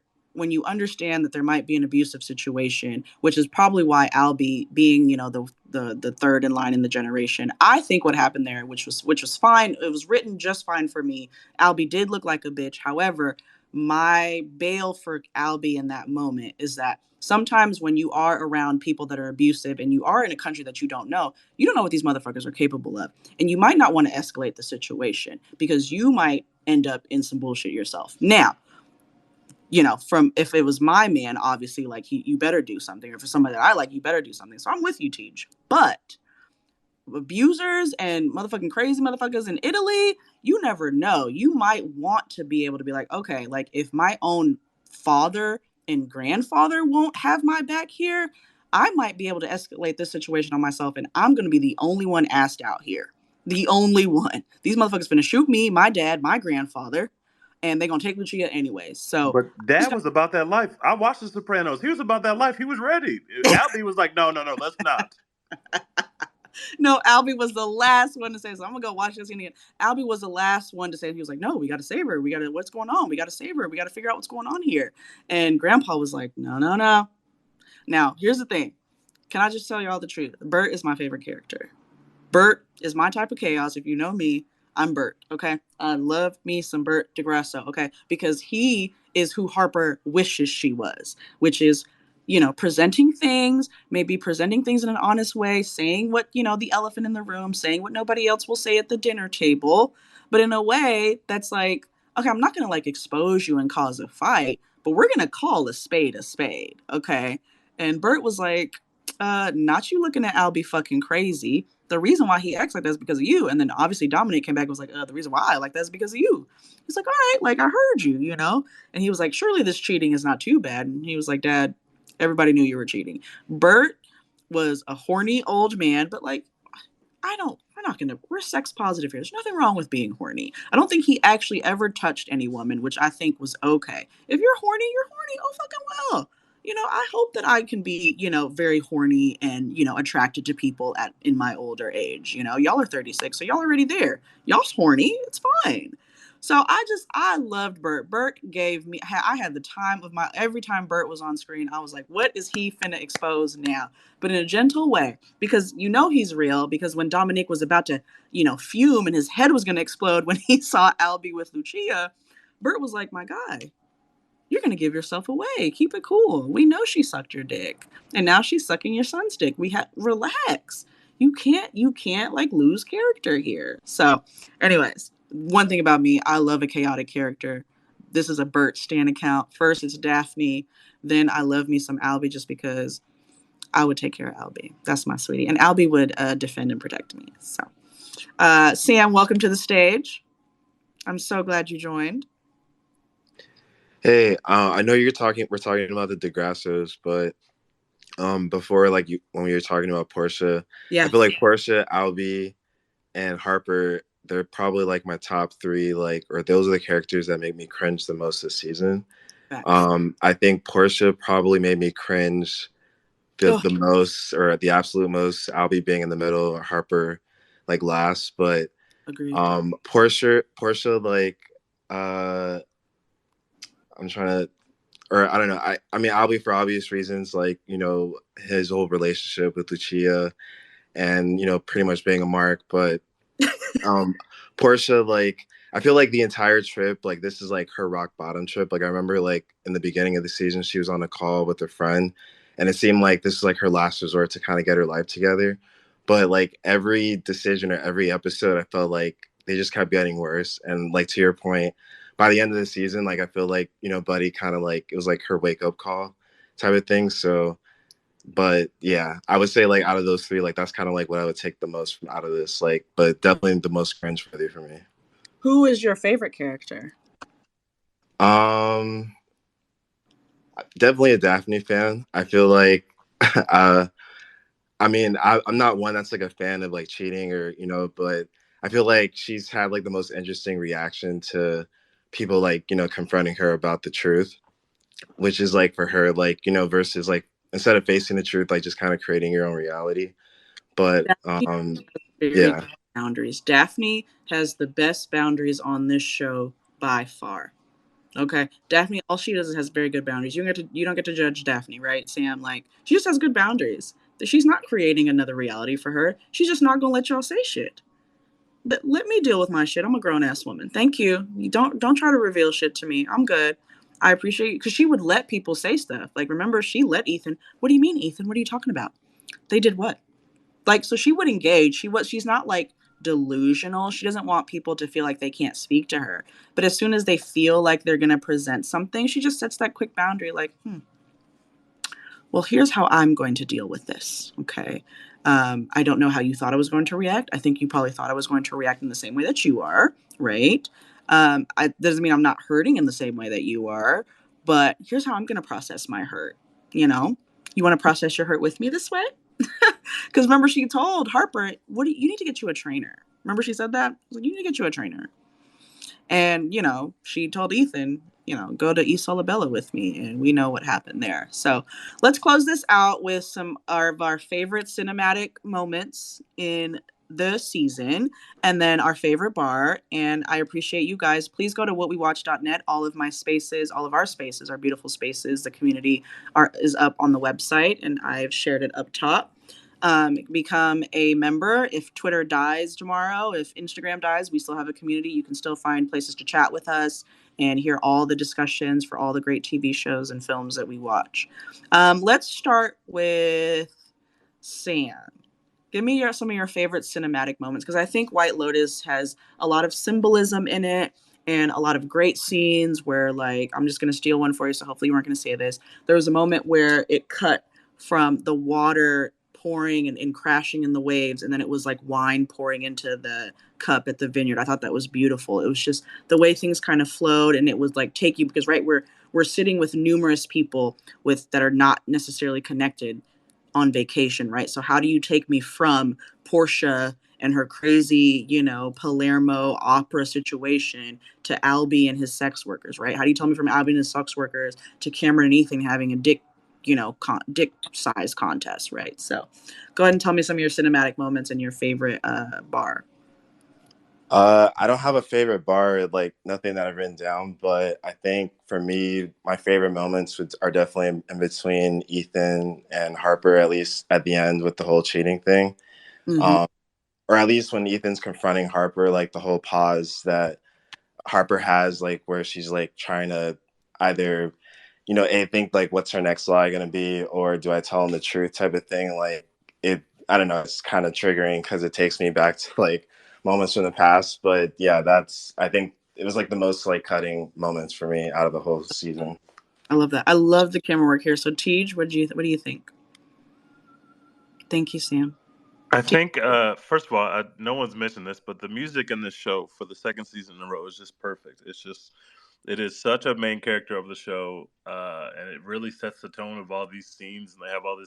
understand that there might be an abusive situation, which is probably why Albie, being the third in line in the generation, I think what happened there, which was fine. It was written just fine for me. Albie did look like a bitch. However, my bail for Albie in that moment is that sometimes when you are around people that are abusive and you are in a country that you don't know what these motherfuckers are capable of, and you might not want to escalate the situation because you might end up in some bullshit yourself. Now, from if it was my man, obviously, like you better do something, or for somebody that I like, you better do something. So I'm with you, Teach. But abusers and motherfucking crazy motherfuckers in Italy, you never know. You might want to be able to be like, okay, like if my own father and grandfather won't have my back here, I might be able to escalate this situation on myself, and I'm going to be the only one asked out here. The only one. These motherfuckers finna shoot me, my dad, my grandfather, and they're gonna take Lucia anyways. So But just Dad was about that life. I watched The Sopranos. He was about that life. He was ready. Albie was like, no, no, no, let's not. no, Albie was the last one to say, so I'm gonna go watch this again. Albie was the last one to say, he was like, no, we gotta save her. What's going on? We gotta save her. We gotta figure out what's going on here. And Grandpa was like, no, no, no. Now, here's the thing. Can I just tell y'all the truth? Bert is my favorite character. Bert is my type of chaos. If you know me, I'm Bert, okay? I love me some Bert DeGrasso, okay? Because he is who Harper wishes she was, which is, maybe presenting things in an honest way, saying what, the elephant in the room, saying what nobody else will say at the dinner table, but in a way that's like, okay, I'm not going to like expose you and cause a fight, but we're going to call a spade, okay? And Bert was like, not you looking at Albie fucking crazy. The reason why he acts like that is because of you. And then obviously Dominic came back and was like, the reason why I like that is because of you. He's like, all right, like I heard you. And he was like, surely this cheating is not too bad. And he was like, Dad, everybody knew you were cheating. Bert was a horny old man, but like, we're sex positive here. There's nothing wrong with being horny. I don't think he actually ever touched any woman, which I think was okay. If you're horny, you're horny. Oh, fucking well. I hope that I can be, very horny and, attracted to people in my older age. Y'all are 36, so y'all already there. Y'all's horny. It's fine. So I loved Bert. Bert I had the time of every time Bert was on screen, I was like, what is he finna expose now? But in a gentle way, because he's real, because when Dominique was about to, fume and his head was gonna explode when he saw Albie with Lucia, Bert was like, my guy, you're going to give yourself away. Keep it cool. We know she sucked your dick. And now she's sucking your son's dick. Relax. You can't like lose character here. So, anyways, one thing about me, I love a chaotic character. This is a Bert Stan account. First it's Daphne, then I love me some Albie just because I would take care of Albie. That's my sweetie. And Albie would defend and protect me. So, Sam, welcome to the stage. I'm so glad you joined. Hey, I know we're talking about the DeGrassos, but before, like, when we were talking about Portia, Yeah. I feel like Portia, Albie, and Harper, they're probably like my top three, like, or those are the characters that make me cringe the most this season. Facts. I think Portia probably made me cringe the most, or the absolute most. Albie being in the middle, or Harper like last, but Agreed. Portia, like, I'm trying to, or I don't know. I mean, Albie for obvious reasons, like, his whole relationship with Lucia, and pretty much being a mark. But Portia, like, I feel like the entire trip, like, this is like her rock bottom trip. Like, I remember, like, in the beginning of the season, she was on a call with her friend, and it seemed like this is like her last resort to kind of get her life together. But like every decision or every episode, I felt like they just kept getting worse. And like, to your point, by the end of the season, like, I feel like, Buddy kind of, like, it was like her wake up call type of thing. So, but yeah, I would say, like, out of those three, like, that's kind of like what I would take the most from out of this, like, but definitely the most cringe-worthy for me. Who is your favorite character? Definitely a Daphne fan. I feel like, I mean, I'm not one that's like a fan of like cheating, or but I feel like she's had like the most interesting reaction to people, like, confronting her about the truth, which is like, for her, like, versus like, instead of facing the truth, like, just kind of creating your own reality. But Daphne has very yeah. good boundaries. Daphne has the best boundaries on this show by far. Okay, Daphne, all she does is has very good boundaries. You don't get to judge Daphne, right, Sam? Like, she just has good boundaries. She's not creating another reality for her. She's just not gonna let y'all say shit. But let me deal with my shit. I'm a grown ass woman. Thank you. You don't try to reveal shit to me. I'm good. I appreciate you, because she would let people say stuff. Like, remember, she let Ethan. What do you mean, Ethan? What are you talking about? They did what? Like, so she would engage. She's not like delusional. She doesn't want people to feel like they can't speak to her. But as soon as they feel like they're gonna present something, she just sets that quick boundary, like, well, here's how I'm going to deal with this. Okay. I don't know how you thought I was going to react. I think you probably thought I was going to react in the same way that you are, right? Doesn't mean I'm not hurting in the same way that you are, but here's how I'm going to process my hurt. You want to process your hurt with me this way? Because remember, she told Harper, you need to get you a trainer. Remember, she said that? Like, you need to get you a trainer. And, she told Ethan, go to Isola Bella with me. And we know what happened there. So let's close this out with some of our favorite cinematic moments in the season, and then our favorite bar. And I appreciate you guys. Please go to whatwewatch.net. All of our spaces, our beautiful spaces, the community is up on the website, and I've shared it up top. Become a member. If Twitter dies tomorrow, if Instagram dies, we still have a community. You can still find places to chat with us and hear all the discussions for all the great TV shows and films that we watch. Let's start with Sam. Give me some of your favorite cinematic moments, because I think White Lotus has a lot of symbolism in it and a lot of great scenes where, like, I'm just going to steal one for you, so hopefully you weren't going to say this. There was a moment where it cut from the water pouring and crashing in the waves, and then it was like wine pouring into the cup at the vineyard. I thought that was beautiful. It was just the way things kind of flowed, and it was like take you, because right, we're sitting with numerous people that are not necessarily connected on vacation, right? So how do you take me from Portia and her crazy, Palermo opera situation to Albie and his sex workers, right? How do you tell me from Albie and his sex workers to Cameron and Ethan having a dick size contest, right? So go ahead and tell me some of your cinematic moments and your favorite bar. I don't have a favorite bar, like nothing that I've written down, but I think for me, my favorite moments are definitely in between Ethan and Harper, at least at the end with the whole cheating thing. Mm-hmm. Or at least when Ethan's confronting Harper, like the whole pause that Harper has, like, where she's like trying to either, think like, what's her next lie gonna be, or do I tell him the truth type of thing. Like, I don't know, it's kind of triggering because it takes me back to like moments from the past. But yeah, I think it was like the most like cutting moments for me out of the whole season. I love that. I love the camera work here. So Tej, what do you think? Thank you, Sam. I think, first of all, no one's mentioned this, but the music in this show for the second season in a row is just perfect. It is such a main character of the show, and it really sets the tone of all these scenes. And they have all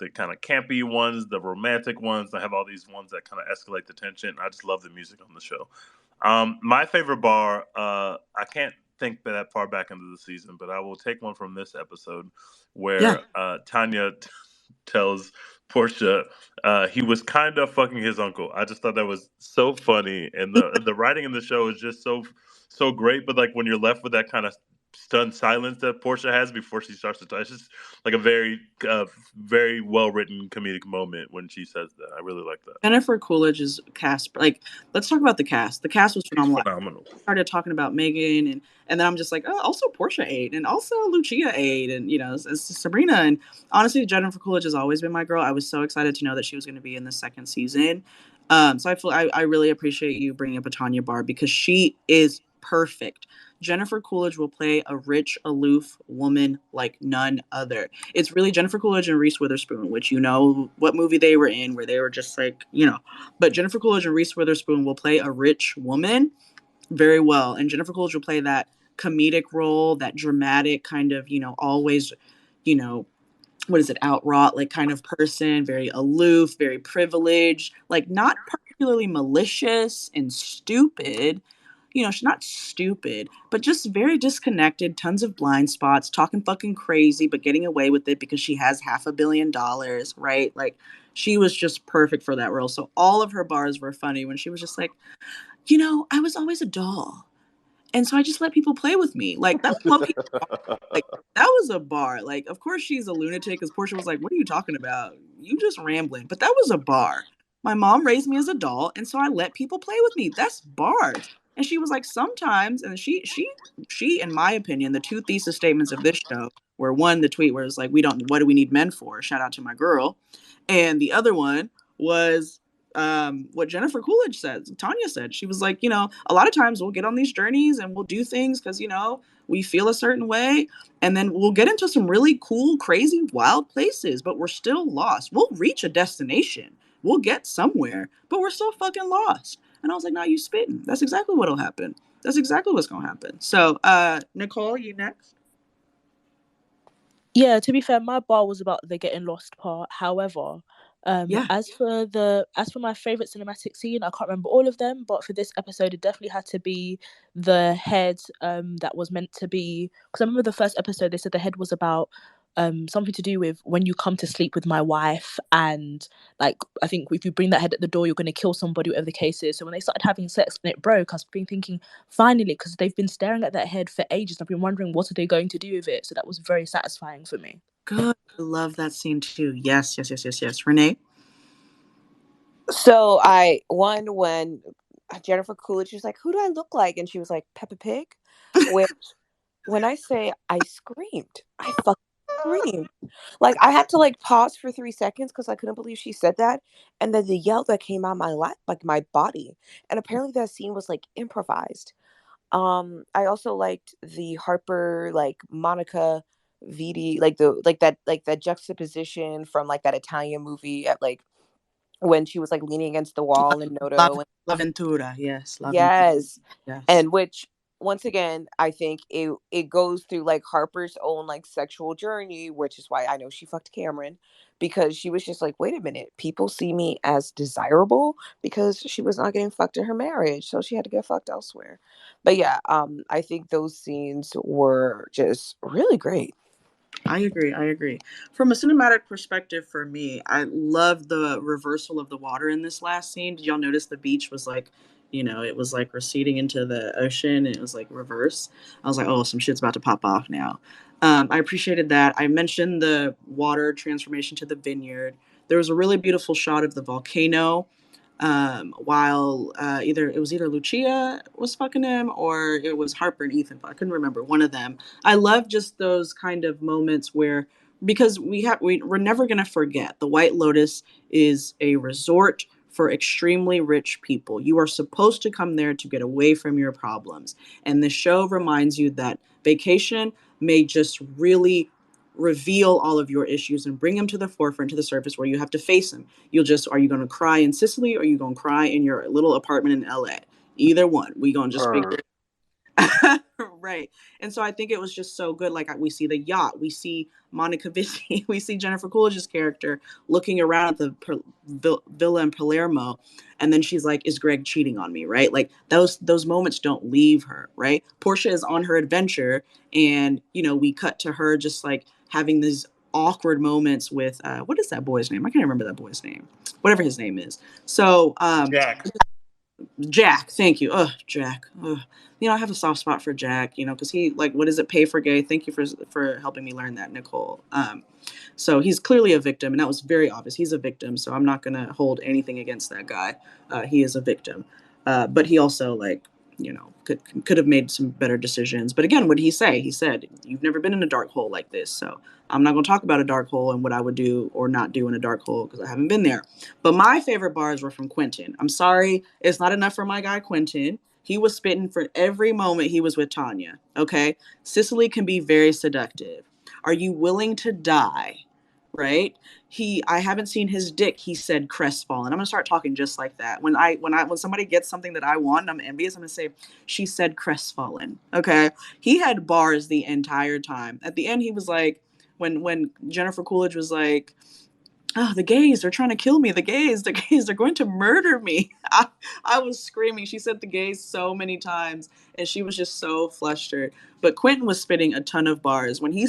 the kind of campy ones, the romantic ones. They have all these ones that kind of escalate the tension. I just love the music on the show. My favorite bar, I can't think that far back into the season, but I will take one from this episode Yeah. where Tanya tells Portia he was kind of fucking his uncle. I just thought that was so funny, and the writing in the show is just so great. But like when you're left with that kind of stunned silence that Portia has before she starts to talk, it's just like a very well written comedic moment when she says that. I really like that. Jennifer Coolidge's cast, like, let's talk about the cast. The cast was She's phenomenal. phenomenal. I started talking about Megan, and then I'm just like, oh, also Portia ate, and also Lucia ate, and it's Sabrina. And honestly, Jennifer Coolidge has always been my girl. I was so excited to know that she was going to be in the second season. So I really appreciate you bringing up a Tanya Barr because she is perfect. Jennifer Coolidge will play a rich, aloof woman like none other. It's really Jennifer Coolidge and Reese Witherspoon, which you know what movie they were in, where they were just like, But Jennifer Coolidge and Reese Witherspoon will play a rich woman very well. And Jennifer Coolidge will play that comedic role, that dramatic kind of, always, what is it, outwrought, like kind of person, very aloof, very privileged, like not particularly malicious and stupid. She's not stupid, but just very disconnected, tons of blind spots, talking fucking crazy, but getting away with it because she has $500 million, right? Like, she was just perfect for that role. So all of her bars were funny when she was just like, I was always a doll. And so I just let people play with me. Like, that was low-key, like, that was a bar. Like, of course she's a lunatic because Portia was like, what are you talking about? You just rambling. But that was a bar. My mom raised me as a doll, and so I let people play with me. That's bars. And she was like, sometimes, and she, in my opinion, the two thesis statements of this show were, one, the tweet where it's like, what do we need men for? Shout out to my girl. And the other one was what Jennifer Coolidge said. Tanya said, she was like, a lot of times we'll get on these journeys and we'll do things because, we feel a certain way. And then we'll get into some really cool, crazy, wild places, but we're still lost. We'll reach a destination. We'll get somewhere, but we're still fucking lost. And I was like, nah, you spitting. That's exactly what'll happen. That's exactly what's going to happen. So, Nicole, you next? Yeah, to be fair, my bar was about the getting lost part. However, Yeah. as for my favorite cinematic scene, I can't remember all of them, but for this episode, it definitely had to be the head. That was meant to be, because I remember the first episode they said the head was about something to do with when you come to sleep with my wife, and like I think if you bring that head at the door, you're going to kill somebody, whatever the case is. So when they started having sex and it broke, I've been thinking, finally, because they've been staring at that head for ages. I've been wondering what are they going to do with it. So that was very satisfying for me. Good. I love that scene too. Yes, yes, yes, yes, yes. Renee? So when Jennifer Coolidge was like, "Who do I look like?" and she was like, "Peppa Pig," which when I say I screamed, I fucking screamed. Like I had to like pause for 3 seconds because I couldn't believe she said that, and then the yell that came out my like my body, and apparently that scene was like improvised. I also liked the Harper like Monica Vidi like that juxtaposition from like that Italian movie at like when she was like leaning against the wall in Noto. L'Aventura, yes. L'Aventura. Yes. Yes. And which once again, I think it goes through like Harper's own like sexual journey, which is why I know she fucked Cameron, because she was just like, wait a minute, people see me as desirable because she was not getting fucked in her marriage, so she had to get fucked elsewhere. But yeah, I think those scenes were just really great. I agree. From a cinematic perspective, for me, I love the reversal of the water in this last scene. Did y'all notice the beach was like, it was like receding into the ocean, and it was like reverse? I was like, oh, some shit's about to pop off now. I appreciated that. I mentioned the water transformation to the vineyard. There was a really beautiful shot of the volcano, while either Lucia was fucking him or it was Harper and Ethan. I couldn't remember, one of them. I love just those kind of moments where, because we're never going to forget, the White Lotus is a resort for extremely rich people. You are supposed to come there to get away from your problems. And the show reminds you that vacation may just really reveal all of your issues and bring them to the forefront, to the surface where you have to face them. Are you going to cry in Sicily, or are you going to cry in your little apartment in LA? Either one. We going to just figure right. And so I think it was just so good. Like, we see the yacht, we see Monica Vitti, we see Jennifer Coolidge's character looking around at the villa in Palermo, and then she's like, "Is Greg cheating on me?" Right? Like, those moments don't leave her. Right? Portia is on her adventure, and we cut to her just like having these awkward moments with what is that boy's name? I can't remember that boy's name. Whatever his name is. So Jack. Jack, thank you. Jack. I have a soft spot for Jack, because he, like, what is it, pay for gay? Thank you for helping me learn that, Nicole. So he's clearly a victim, and that was very obvious. He's a victim, so I'm not going to hold anything against that guy. He is a victim. But he also, like, could have made some better decisions. But again, what did he say? He said, "You've never been in a dark hole like this, so I'm not going to talk about a dark hole and what I would do or not do in a dark hole because I haven't been there." But my favorite bars were from Quentin. I'm sorry, it's not enough for my guy Quentin. He was spitting for every moment he was with Tanya. Okay, Sicily can be very seductive. Are you willing to die? Right? I haven't seen his dick. He said crestfallen. I'm gonna start talking just like that. When somebody gets something that I want, and I'm envious, I'm gonna say, she said crestfallen. Okay. He had bars the entire time. At the end, he was like, when Jennifer Coolidge was like, "Oh, the gays are trying to kill me. The gays, they're going to murder me." I was screaming. She said the gays so many times, and she was just so flustered. But Quentin was spitting a ton of bars. When he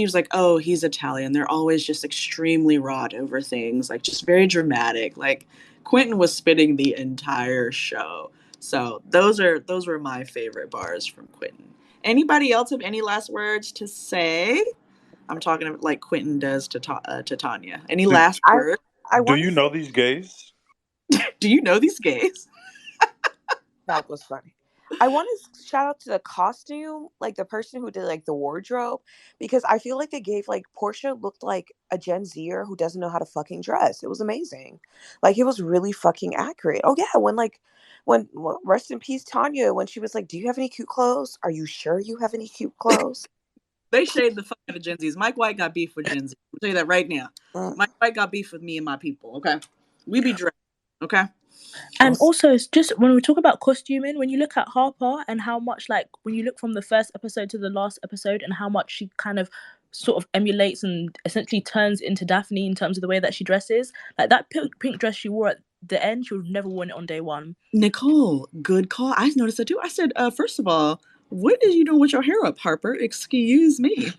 was like, "Oh, he's Italian. They're always just extremely wrought over things, like just very dramatic." Like, Quentin was spitting the entire show. So those were my favorite bars from Quentin. Anybody else have any last words to say? I'm talking about like Quentin does to Tanya. Any Do, last I words? I do want to you say know these gays? Do you know these gays? that was funny. I want to shout out to the costume, like the person who did like the wardrobe, because I feel like they gave like Portia looked like a Gen Zer who doesn't know how to fucking dress. It was amazing. Like it was really fucking accurate. Oh yeah, when rest in peace Tanya, when she was like, "Do you have any cute clothes? Are you sure you have any cute clothes?" They shade the fuck out of Gen Zs. Mike White got beef with Gen Z. I'll tell you that right now. Mm. Mike White got beef with me and my people. Okay, we be dressed. Okay. And also, it's just when we talk about costuming, when you look at Harper and how much, like, when you look from the first episode to the last episode and how much she kind of sort of emulates and essentially turns into Daphne in terms of the way that she dresses, like that pink dress she wore at the end, she would have never worn it on day one. Nicole, good call. I noticed that too. I said, first of all, what is you doing with your hair up, Harper? Excuse me.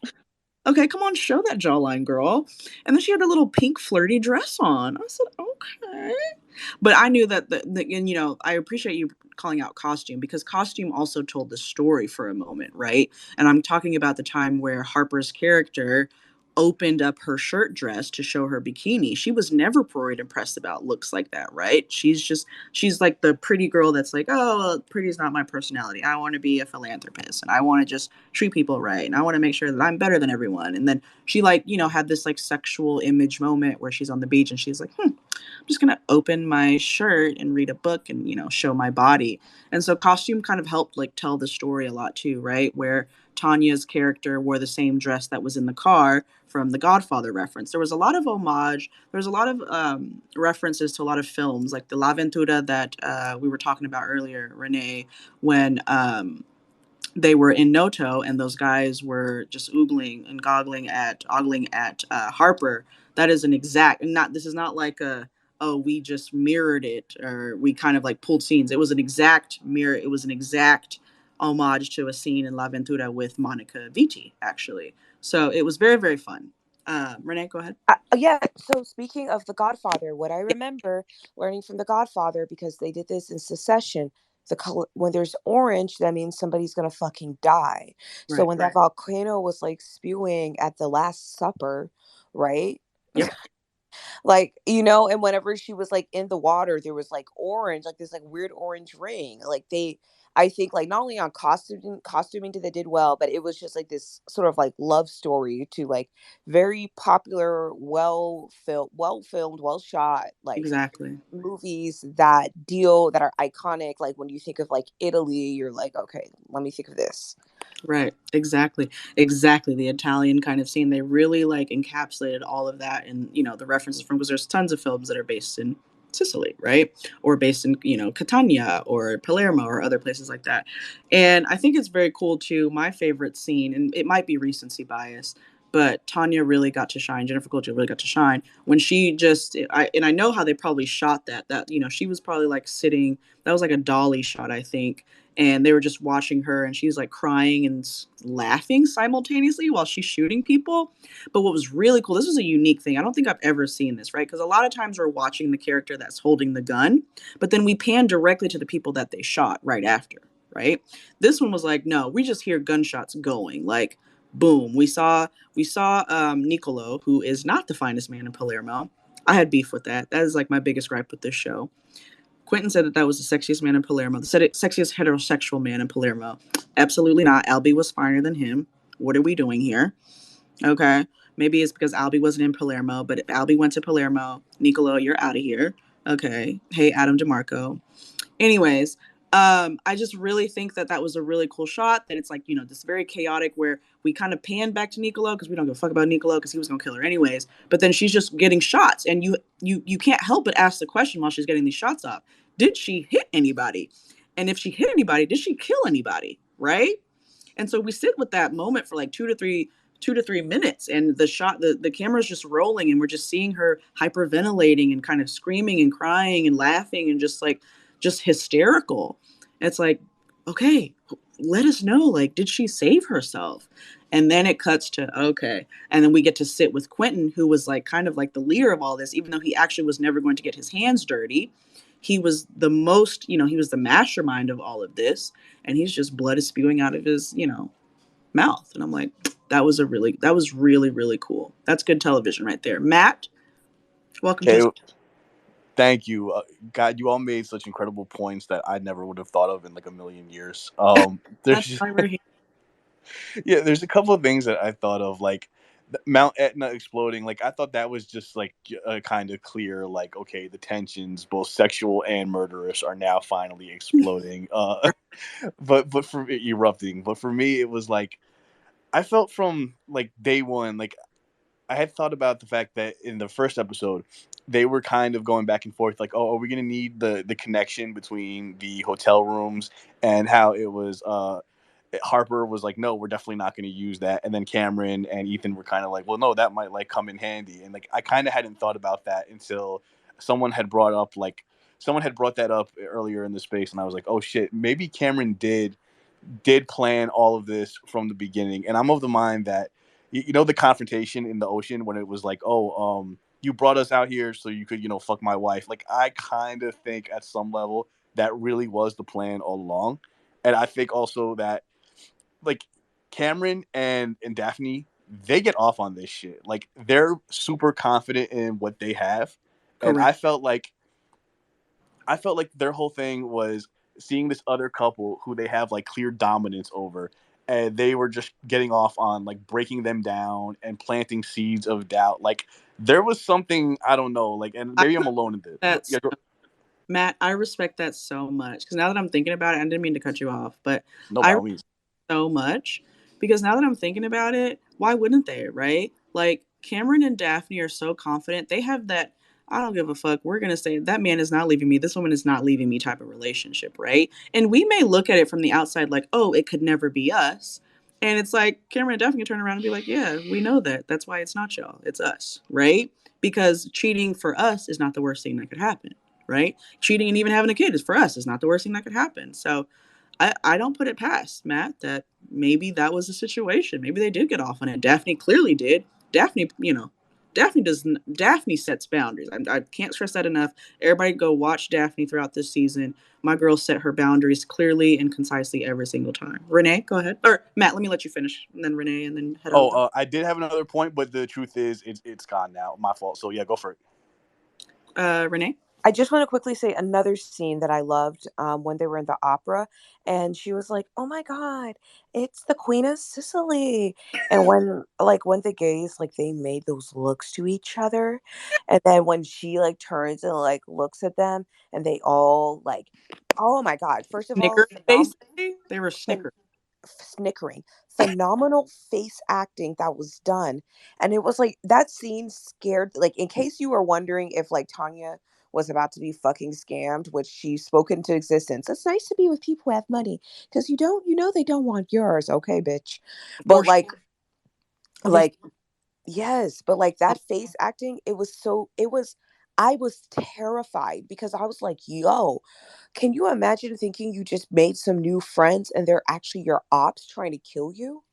Okay, come on, show that jawline, girl. And then she had a little pink flirty dress on. I said, okay. But I knew that, and I appreciate you calling out costume, because costume also told the story for a moment, right? And I'm talking about the time where Harper's character opened up her shirt dress to show her bikini. She was never Freud impressed about looks like that, right? She's like the pretty girl that's like, "Oh, well, pretty is not my personality. I want to be a philanthropist, and I want to just treat people right, and I want to make sure that I'm better than everyone." And then she, like, had this like sexual image moment where she's on the beach and she's like, I'm just gonna open my shirt and read a book and show my body. And so costume kind of helped like tell the story a lot too, right? Where Tanya's character wore the same dress that was in the car from the Godfather reference. There was a lot of homage. There was a lot of references to a lot of films, like the La Ventura that we were talking about earlier, Renee, when they were in Noto and those guys were just ogling at Harper. That is an exact, not, this is not like oh, we just mirrored it or we kind of like pulled scenes. It was an exact mirror. It was an exact homage to a scene in La Ventura with Monica Vitti, actually. So it was very, very fun. Renee, go ahead. Yeah, so speaking of The Godfather, what I remember learning from The Godfather, because they did this in Succession, the color, when there's orange, that means somebody's gonna fucking die. So Right. when that volcano was like spewing at the Last Supper, right? Yep. Like, and whenever she was like in the water, there was like orange, like this like weird orange ring. Like I think like not only on costuming did they did well, but it was just like this sort of like love story to like very popular, well filmed, well shot, like Exactly. movies that are iconic. Like when you think of like Italy, you're like, okay, let me think of this. Right. Exactly. The Italian kind of scene. They really like encapsulated all of that and, the references from, because there's tons of films that are based in Sicily, right? Or based in, Catania or Palermo or other places like that. And I think it's very cool too. My favorite scene, and it might be recency bias, but Tanya really got to shine. Jennifer Coolidge really got to shine when she I know how they probably shot that, she was probably like sitting, that was like a dolly shot, I think, and they were just watching her and she's like crying and laughing simultaneously while she's shooting people. But what was really cool, this was a unique thing, I don't think I've ever seen this, right? Because a lot of times we're watching the character that's holding the gun, but then we pan directly to the people that they shot right after, right? This one was like, no, we just hear gunshots going, like boom. We saw Nicolo, who is not the finest man in Palermo. I had beef with that. That is like my biggest gripe with this show. Quentin said that was the sexiest man in Palermo, the sexiest heterosexual man in Palermo. Absolutely not. Albie was finer than him. What are we doing here? Okay. Maybe it's because Albie wasn't in Palermo, but if Albie went to Palermo, Nicolo, you're out of here. Okay. Hey, Adam DeMarco. Anyways, I just really think that was a really cool shot. That it's like, this very chaotic where we kind of pan back to Nicolo because we don't give a fuck about Nicolo because he was gonna kill her anyways. But then she's just getting shots, and you can't help but ask the question while she's getting these shots off: did she hit anybody? And if she hit anybody, did she kill anybody? Right? And so we sit with that moment for like 2 to 3 minutes, and the camera's just rolling and we're just seeing her hyperventilating and kind of screaming and crying and laughing and just hysterical. It's like, okay, let us know, like, did she save herself? And then it cuts to, okay, and then we get to sit with Quentin, who was like kind of like the leader of all this, even though he actually was never going to get his hands dirty. He was the most, he was the mastermind of all of this, and he's just blood is spewing out of his, mouth. And I'm like, that was really, really cool. That's good television right there. Matt, welcome to Okay, the thank you. God, you all made such incredible points that I never would have thought of in like a million years. That's There's why we're here. yeah, there's a couple of things that I thought of, like Mount Etna exploding. Like I thought that was just like a kind of clear, like okay, the tensions, both sexual and murderous, are now finally exploding. But for erupting. But for me, it was like I felt from like day one, like I had thought about the fact that in the first episode, they were kind of going back and forth, like, oh, are we going to need the connection between the hotel rooms, and how it was Harper was like, no, we're definitely not going to use that, and then Cameron and Ethan were kind of like, well, no, that might like come in handy, and like I kind of hadn't thought about that until someone had brought up like someone had brought that up earlier in the space, and I was like, oh shit, maybe Cameron did plan all of this from the beginning. And I'm of the mind that you know the confrontation in the ocean when it was like, oh, you brought us out here so you could, fuck my wife. Like I kind of think at some level that really was the plan all along. And I think also that like Cameron and Daphne, they get off on this shit. Like they're super confident in what they have. And Correct. I felt like their whole thing was seeing this other couple who they have like clear dominance over, and they were just getting off on like breaking them down and planting seeds of doubt. Like there was something, I don't know, like, and I maybe I'm alone in this. That's Yeah, Matt, I respect that so much because now that I'm thinking about it, I didn't mean to cut you off, but no, by I all means. so much because now that I'm thinking about it, why wouldn't they, right? Like Cameron and Daphne are so confident. They have that I don't give a fuck. We're going to say that man is not leaving me. This woman is not leaving me type of relationship, right? And we may look at it from the outside like, oh, it could never be us. And it's like Cameron and Daphne can turn around and be like, yeah, we know that. That's why it's not y'all. It's us, right? Because cheating for us is not the worst thing that could happen, right? Cheating and even having a kid is for us is not the worst thing that could happen. So I don't put it past Matt that maybe that was the situation. Maybe they did get off on it. Daphne clearly did. Daphne, Daphne sets boundaries. I can't stress that enough. Everybody go watch Daphne throughout this season. My girl set her boundaries clearly and concisely every single time. Renee, go ahead. Or Matt, let me let you finish. And then Renee, and then head over. I did have another point, but the truth is, it's gone now. My fault. So yeah, go for it. Renee? I just want to quickly say another scene that I loved when they were in the opera, and she was like, "Oh my God, it's the Queen of Sicily!" And when the gays like they made those looks to each other, and then when she like turns and like looks at them, and they all like, oh my God! First of all, Snickers, basically. They were phen- snickers. snickering. Phenomenal face acting that was done. And it was like that scene scared, like, in case you were wondering if like Tanya was about to be fucking scammed, which she spoke into existence. It's nice to be with people who have money because they don't want yours, okay, bitch. But For sure. like yes, but like that face acting, I was terrified because I was like, yo, can you imagine thinking you just made some new friends and they're actually your ops trying to kill you?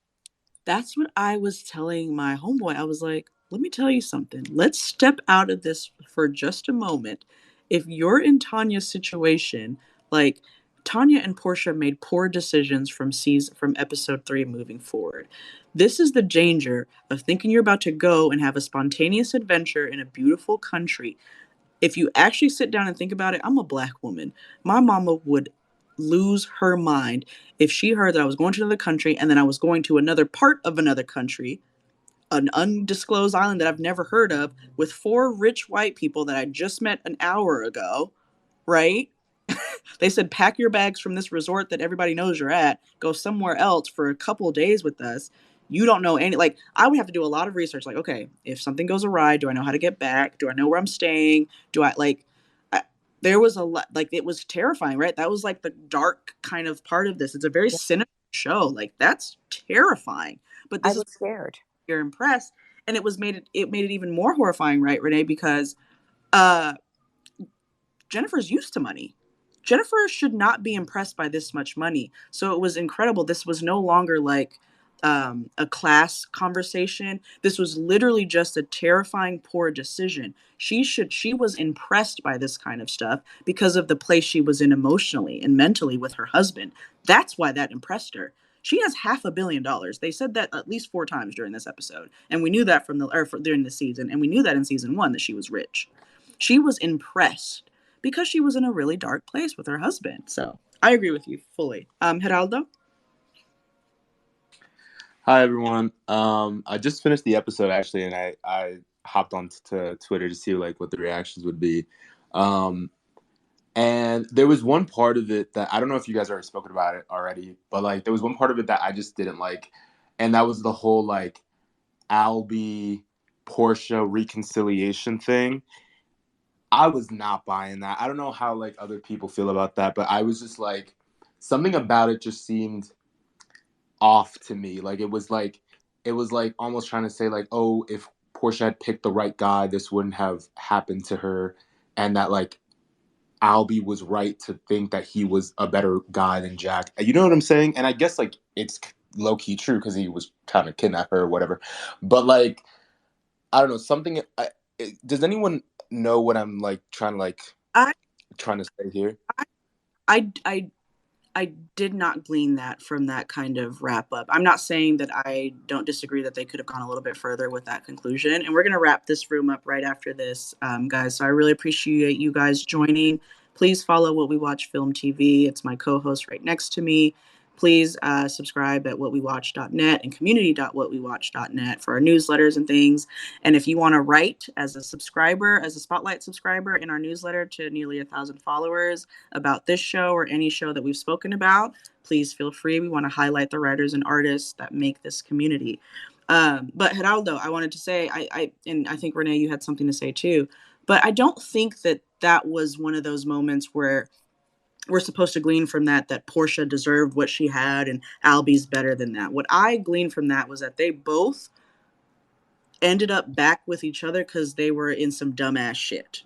That's what I was telling my homeboy. I was like, let me tell you something. Let's step out of this for just a moment. If you're in Tanya's situation, like Tanya and Portia made poor decisions from episode 3 moving forward. This is the danger of thinking you're about to go and have a spontaneous adventure in a beautiful country. If you actually sit down and think about it, I'm a black woman. My mama would lose her mind if she heard that I was going to another country and then I was going to another part of another country, an undisclosed island that I've never heard of, with 4 rich white people that I just met an hour ago, right? They said, pack your bags from this resort that everybody knows you're at, go somewhere else for a couple of days with us. You don't know any, like, I would have to do a lot of research. Like, okay, if something goes awry, do I know how to get back? Do I know where I'm staying? Do I, like, I, there was a lot, like, it was terrifying, right? That was like the dark kind of part of this. It's a very Yeah, cynical show. Like, that's terrifying. But I this is, was scared. you're impressed. And it made it even more horrifying, right, Renee? Because, uh, Jennifer's used to money. Jennifer should not be impressed by this much money. So it was incredible. This was no longer like a class conversation. This was literally just a terrifying poor decision. She was impressed by this kind of stuff because of the place she was in emotionally and mentally with her husband. That's why that impressed her. She has $500 million. They said that at least 4 times during this episode, and we knew that during the season, and we knew that in season 1 that she was rich. She was impressed because she was in a really dark place with her husband. So I agree with you fully. Geraldo? Hi everyone. I just finished the episode actually, and I hopped on to Twitter to see like what the reactions would be. Um, and there was one part of it that I don't know if you guys already spoken about it already, but like there was one part of it that I just didn't like, and that was the whole like Albie Portia reconciliation thing. I was not buying that. I don't know how like other people feel about that, but I was just like something about it just seemed off to me. Like it was like almost trying to say like, oh, if Portia had picked the right guy, this wouldn't have happened to her, and that like Albie was right to think that he was a better guy than Jack. You know what I'm saying? And I guess like it's low key true because he was trying to kidnap her or whatever. But like I don't know something. Does anyone know what I'm like trying to I trying to say here? I I I did not glean that from that kind of wrap up. I'm not saying that I don't disagree that they could have gone a little bit further with that conclusion. And we're going to wrap this room up right after this, guys. So I really appreciate you guys joining. Please follow What We Watch Film TV. It's my co host right next to me. Please subscribe at whatwewatch.net and community.whatwewatch.net for our newsletters and things. And if you want to write as a subscriber, as a spotlight subscriber in our newsletter to nearly 1,000 followers about this show or any show that we've spoken about, please feel free. We want to highlight the writers and artists that make this community. But Geraldo, I wanted to say, and I think Renee, you had something to say too, but I don't think that that was one of those moments where we're supposed to glean from that Portia deserved what she had and Albie's better than that. What I gleaned from that was that they both ended up back with each other because they were in some dumbass shit.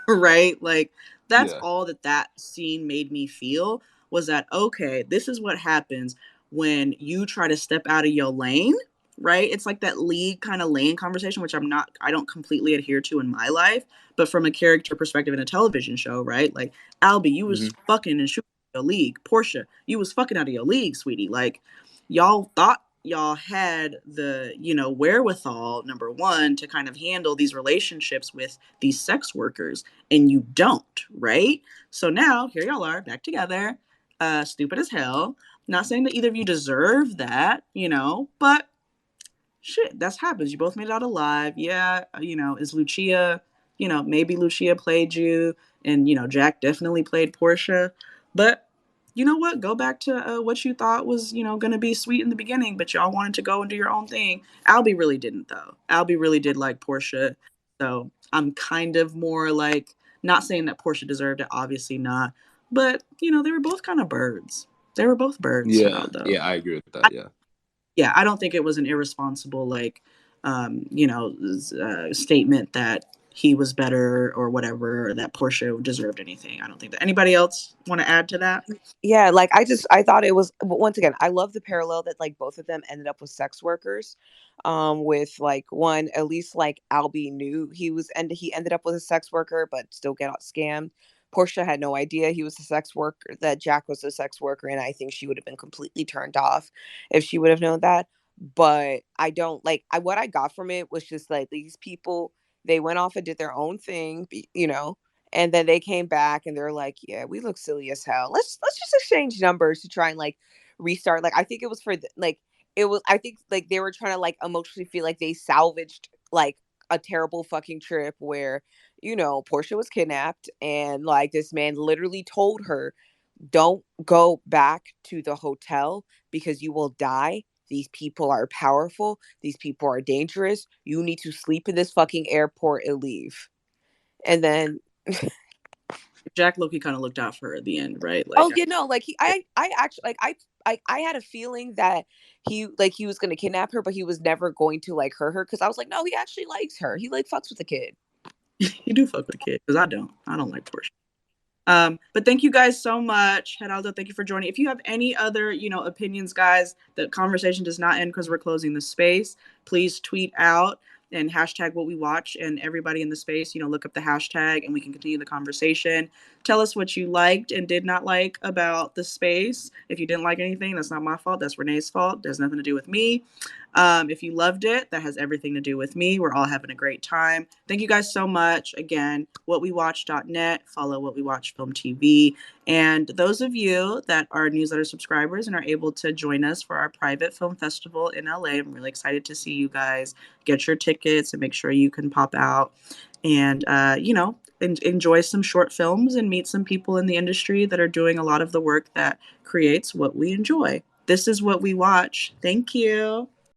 Right? Like that's Yeah. all that scene made me feel was that okay, this is what happens when you try to step out of your lane, right? It's like that league kind of lane conversation, which I don't completely adhere to in my life, but from a character perspective in a television show, right? Like Albie, you was Mm-hmm. fucking and shooting your league. Portia, you was fucking out of your league, sweetie. Like y'all thought y'all had the wherewithal, number one, to kind of handle these relationships with these sex workers, and you don't, right? So now here y'all are back together, stupid as hell. Not saying that either of you deserve that, but shit, that's happens. You both made it out alive. Yeah, is Lucia, maybe Lucia played you, and Jack definitely played Portia, but you know what, go back to what you thought was, going to be sweet in the beginning, but y'all wanted to go and do your own thing. Albie really didn't, though. Albie really did like Portia. So I'm kind of more like, not saying that Portia deserved it, obviously not. But, they were both kind of birds. They were both birds, Yeah, Geraldo. yeah, I agree with that. Yeah. Yeah, I don't think it was an irresponsible, statement that he was better or whatever, or that Portia deserved anything. I don't think that. Anybody else want to add to that? Yeah, like I thought it was, but once again, I love the parallel that like both of them ended up with sex workers. With like one, at least like Albie knew he ended up with a sex worker, but still got scammed. Portia had no idea he was a sex worker, that Jack was a sex worker, and I think she would have been completely turned off if she would have known that. But I don't like what I got from it was just like these people, they went off and did their own thing, and then they came back and they're like, yeah, we look silly as hell. Let's just exchange numbers to try and like restart. Like I think it was I think like they were trying to like emotionally feel like they salvaged like a terrible fucking trip where, Portia was kidnapped and like this man literally told her, don't go back to the hotel because you will die. These people are powerful. These people are dangerous. You need to sleep in this fucking airport and leave. And then Jack Loki kind of looked out for her at the end, right? oh, Like, like I actually like I had a feeling that he was gonna kidnap her, but he was never going to like hurt her because I was like, no, he actually likes her. He like fucks with the kid. you do fuck with the kid, because I don't. I don't like Portia. But thank you guys so much. Geraldo, thank you for joining. If you have any other, opinions, guys, the conversation does not end because we're closing the space. Please tweet out and hashtag what we watch, and everybody in the space, look up the hashtag and we can continue the conversation. Tell us what you liked and did not like about the space. If you didn't like anything, that's not my fault. That's Renee's fault. There's nothing to do with me. If you loved it, that has everything to do with me. We're all having a great time. Thank you guys so much. Again, whatwewatch.net, follow What We Watch Film TV. And those of you that are newsletter subscribers and are able to join us for our private film festival in LA, I'm really excited to see you guys. Get your tickets and make sure you can pop out and, enjoy some short films and meet some people in the industry that are doing a lot of the work that creates what we enjoy. This is What We Watch. Thank you.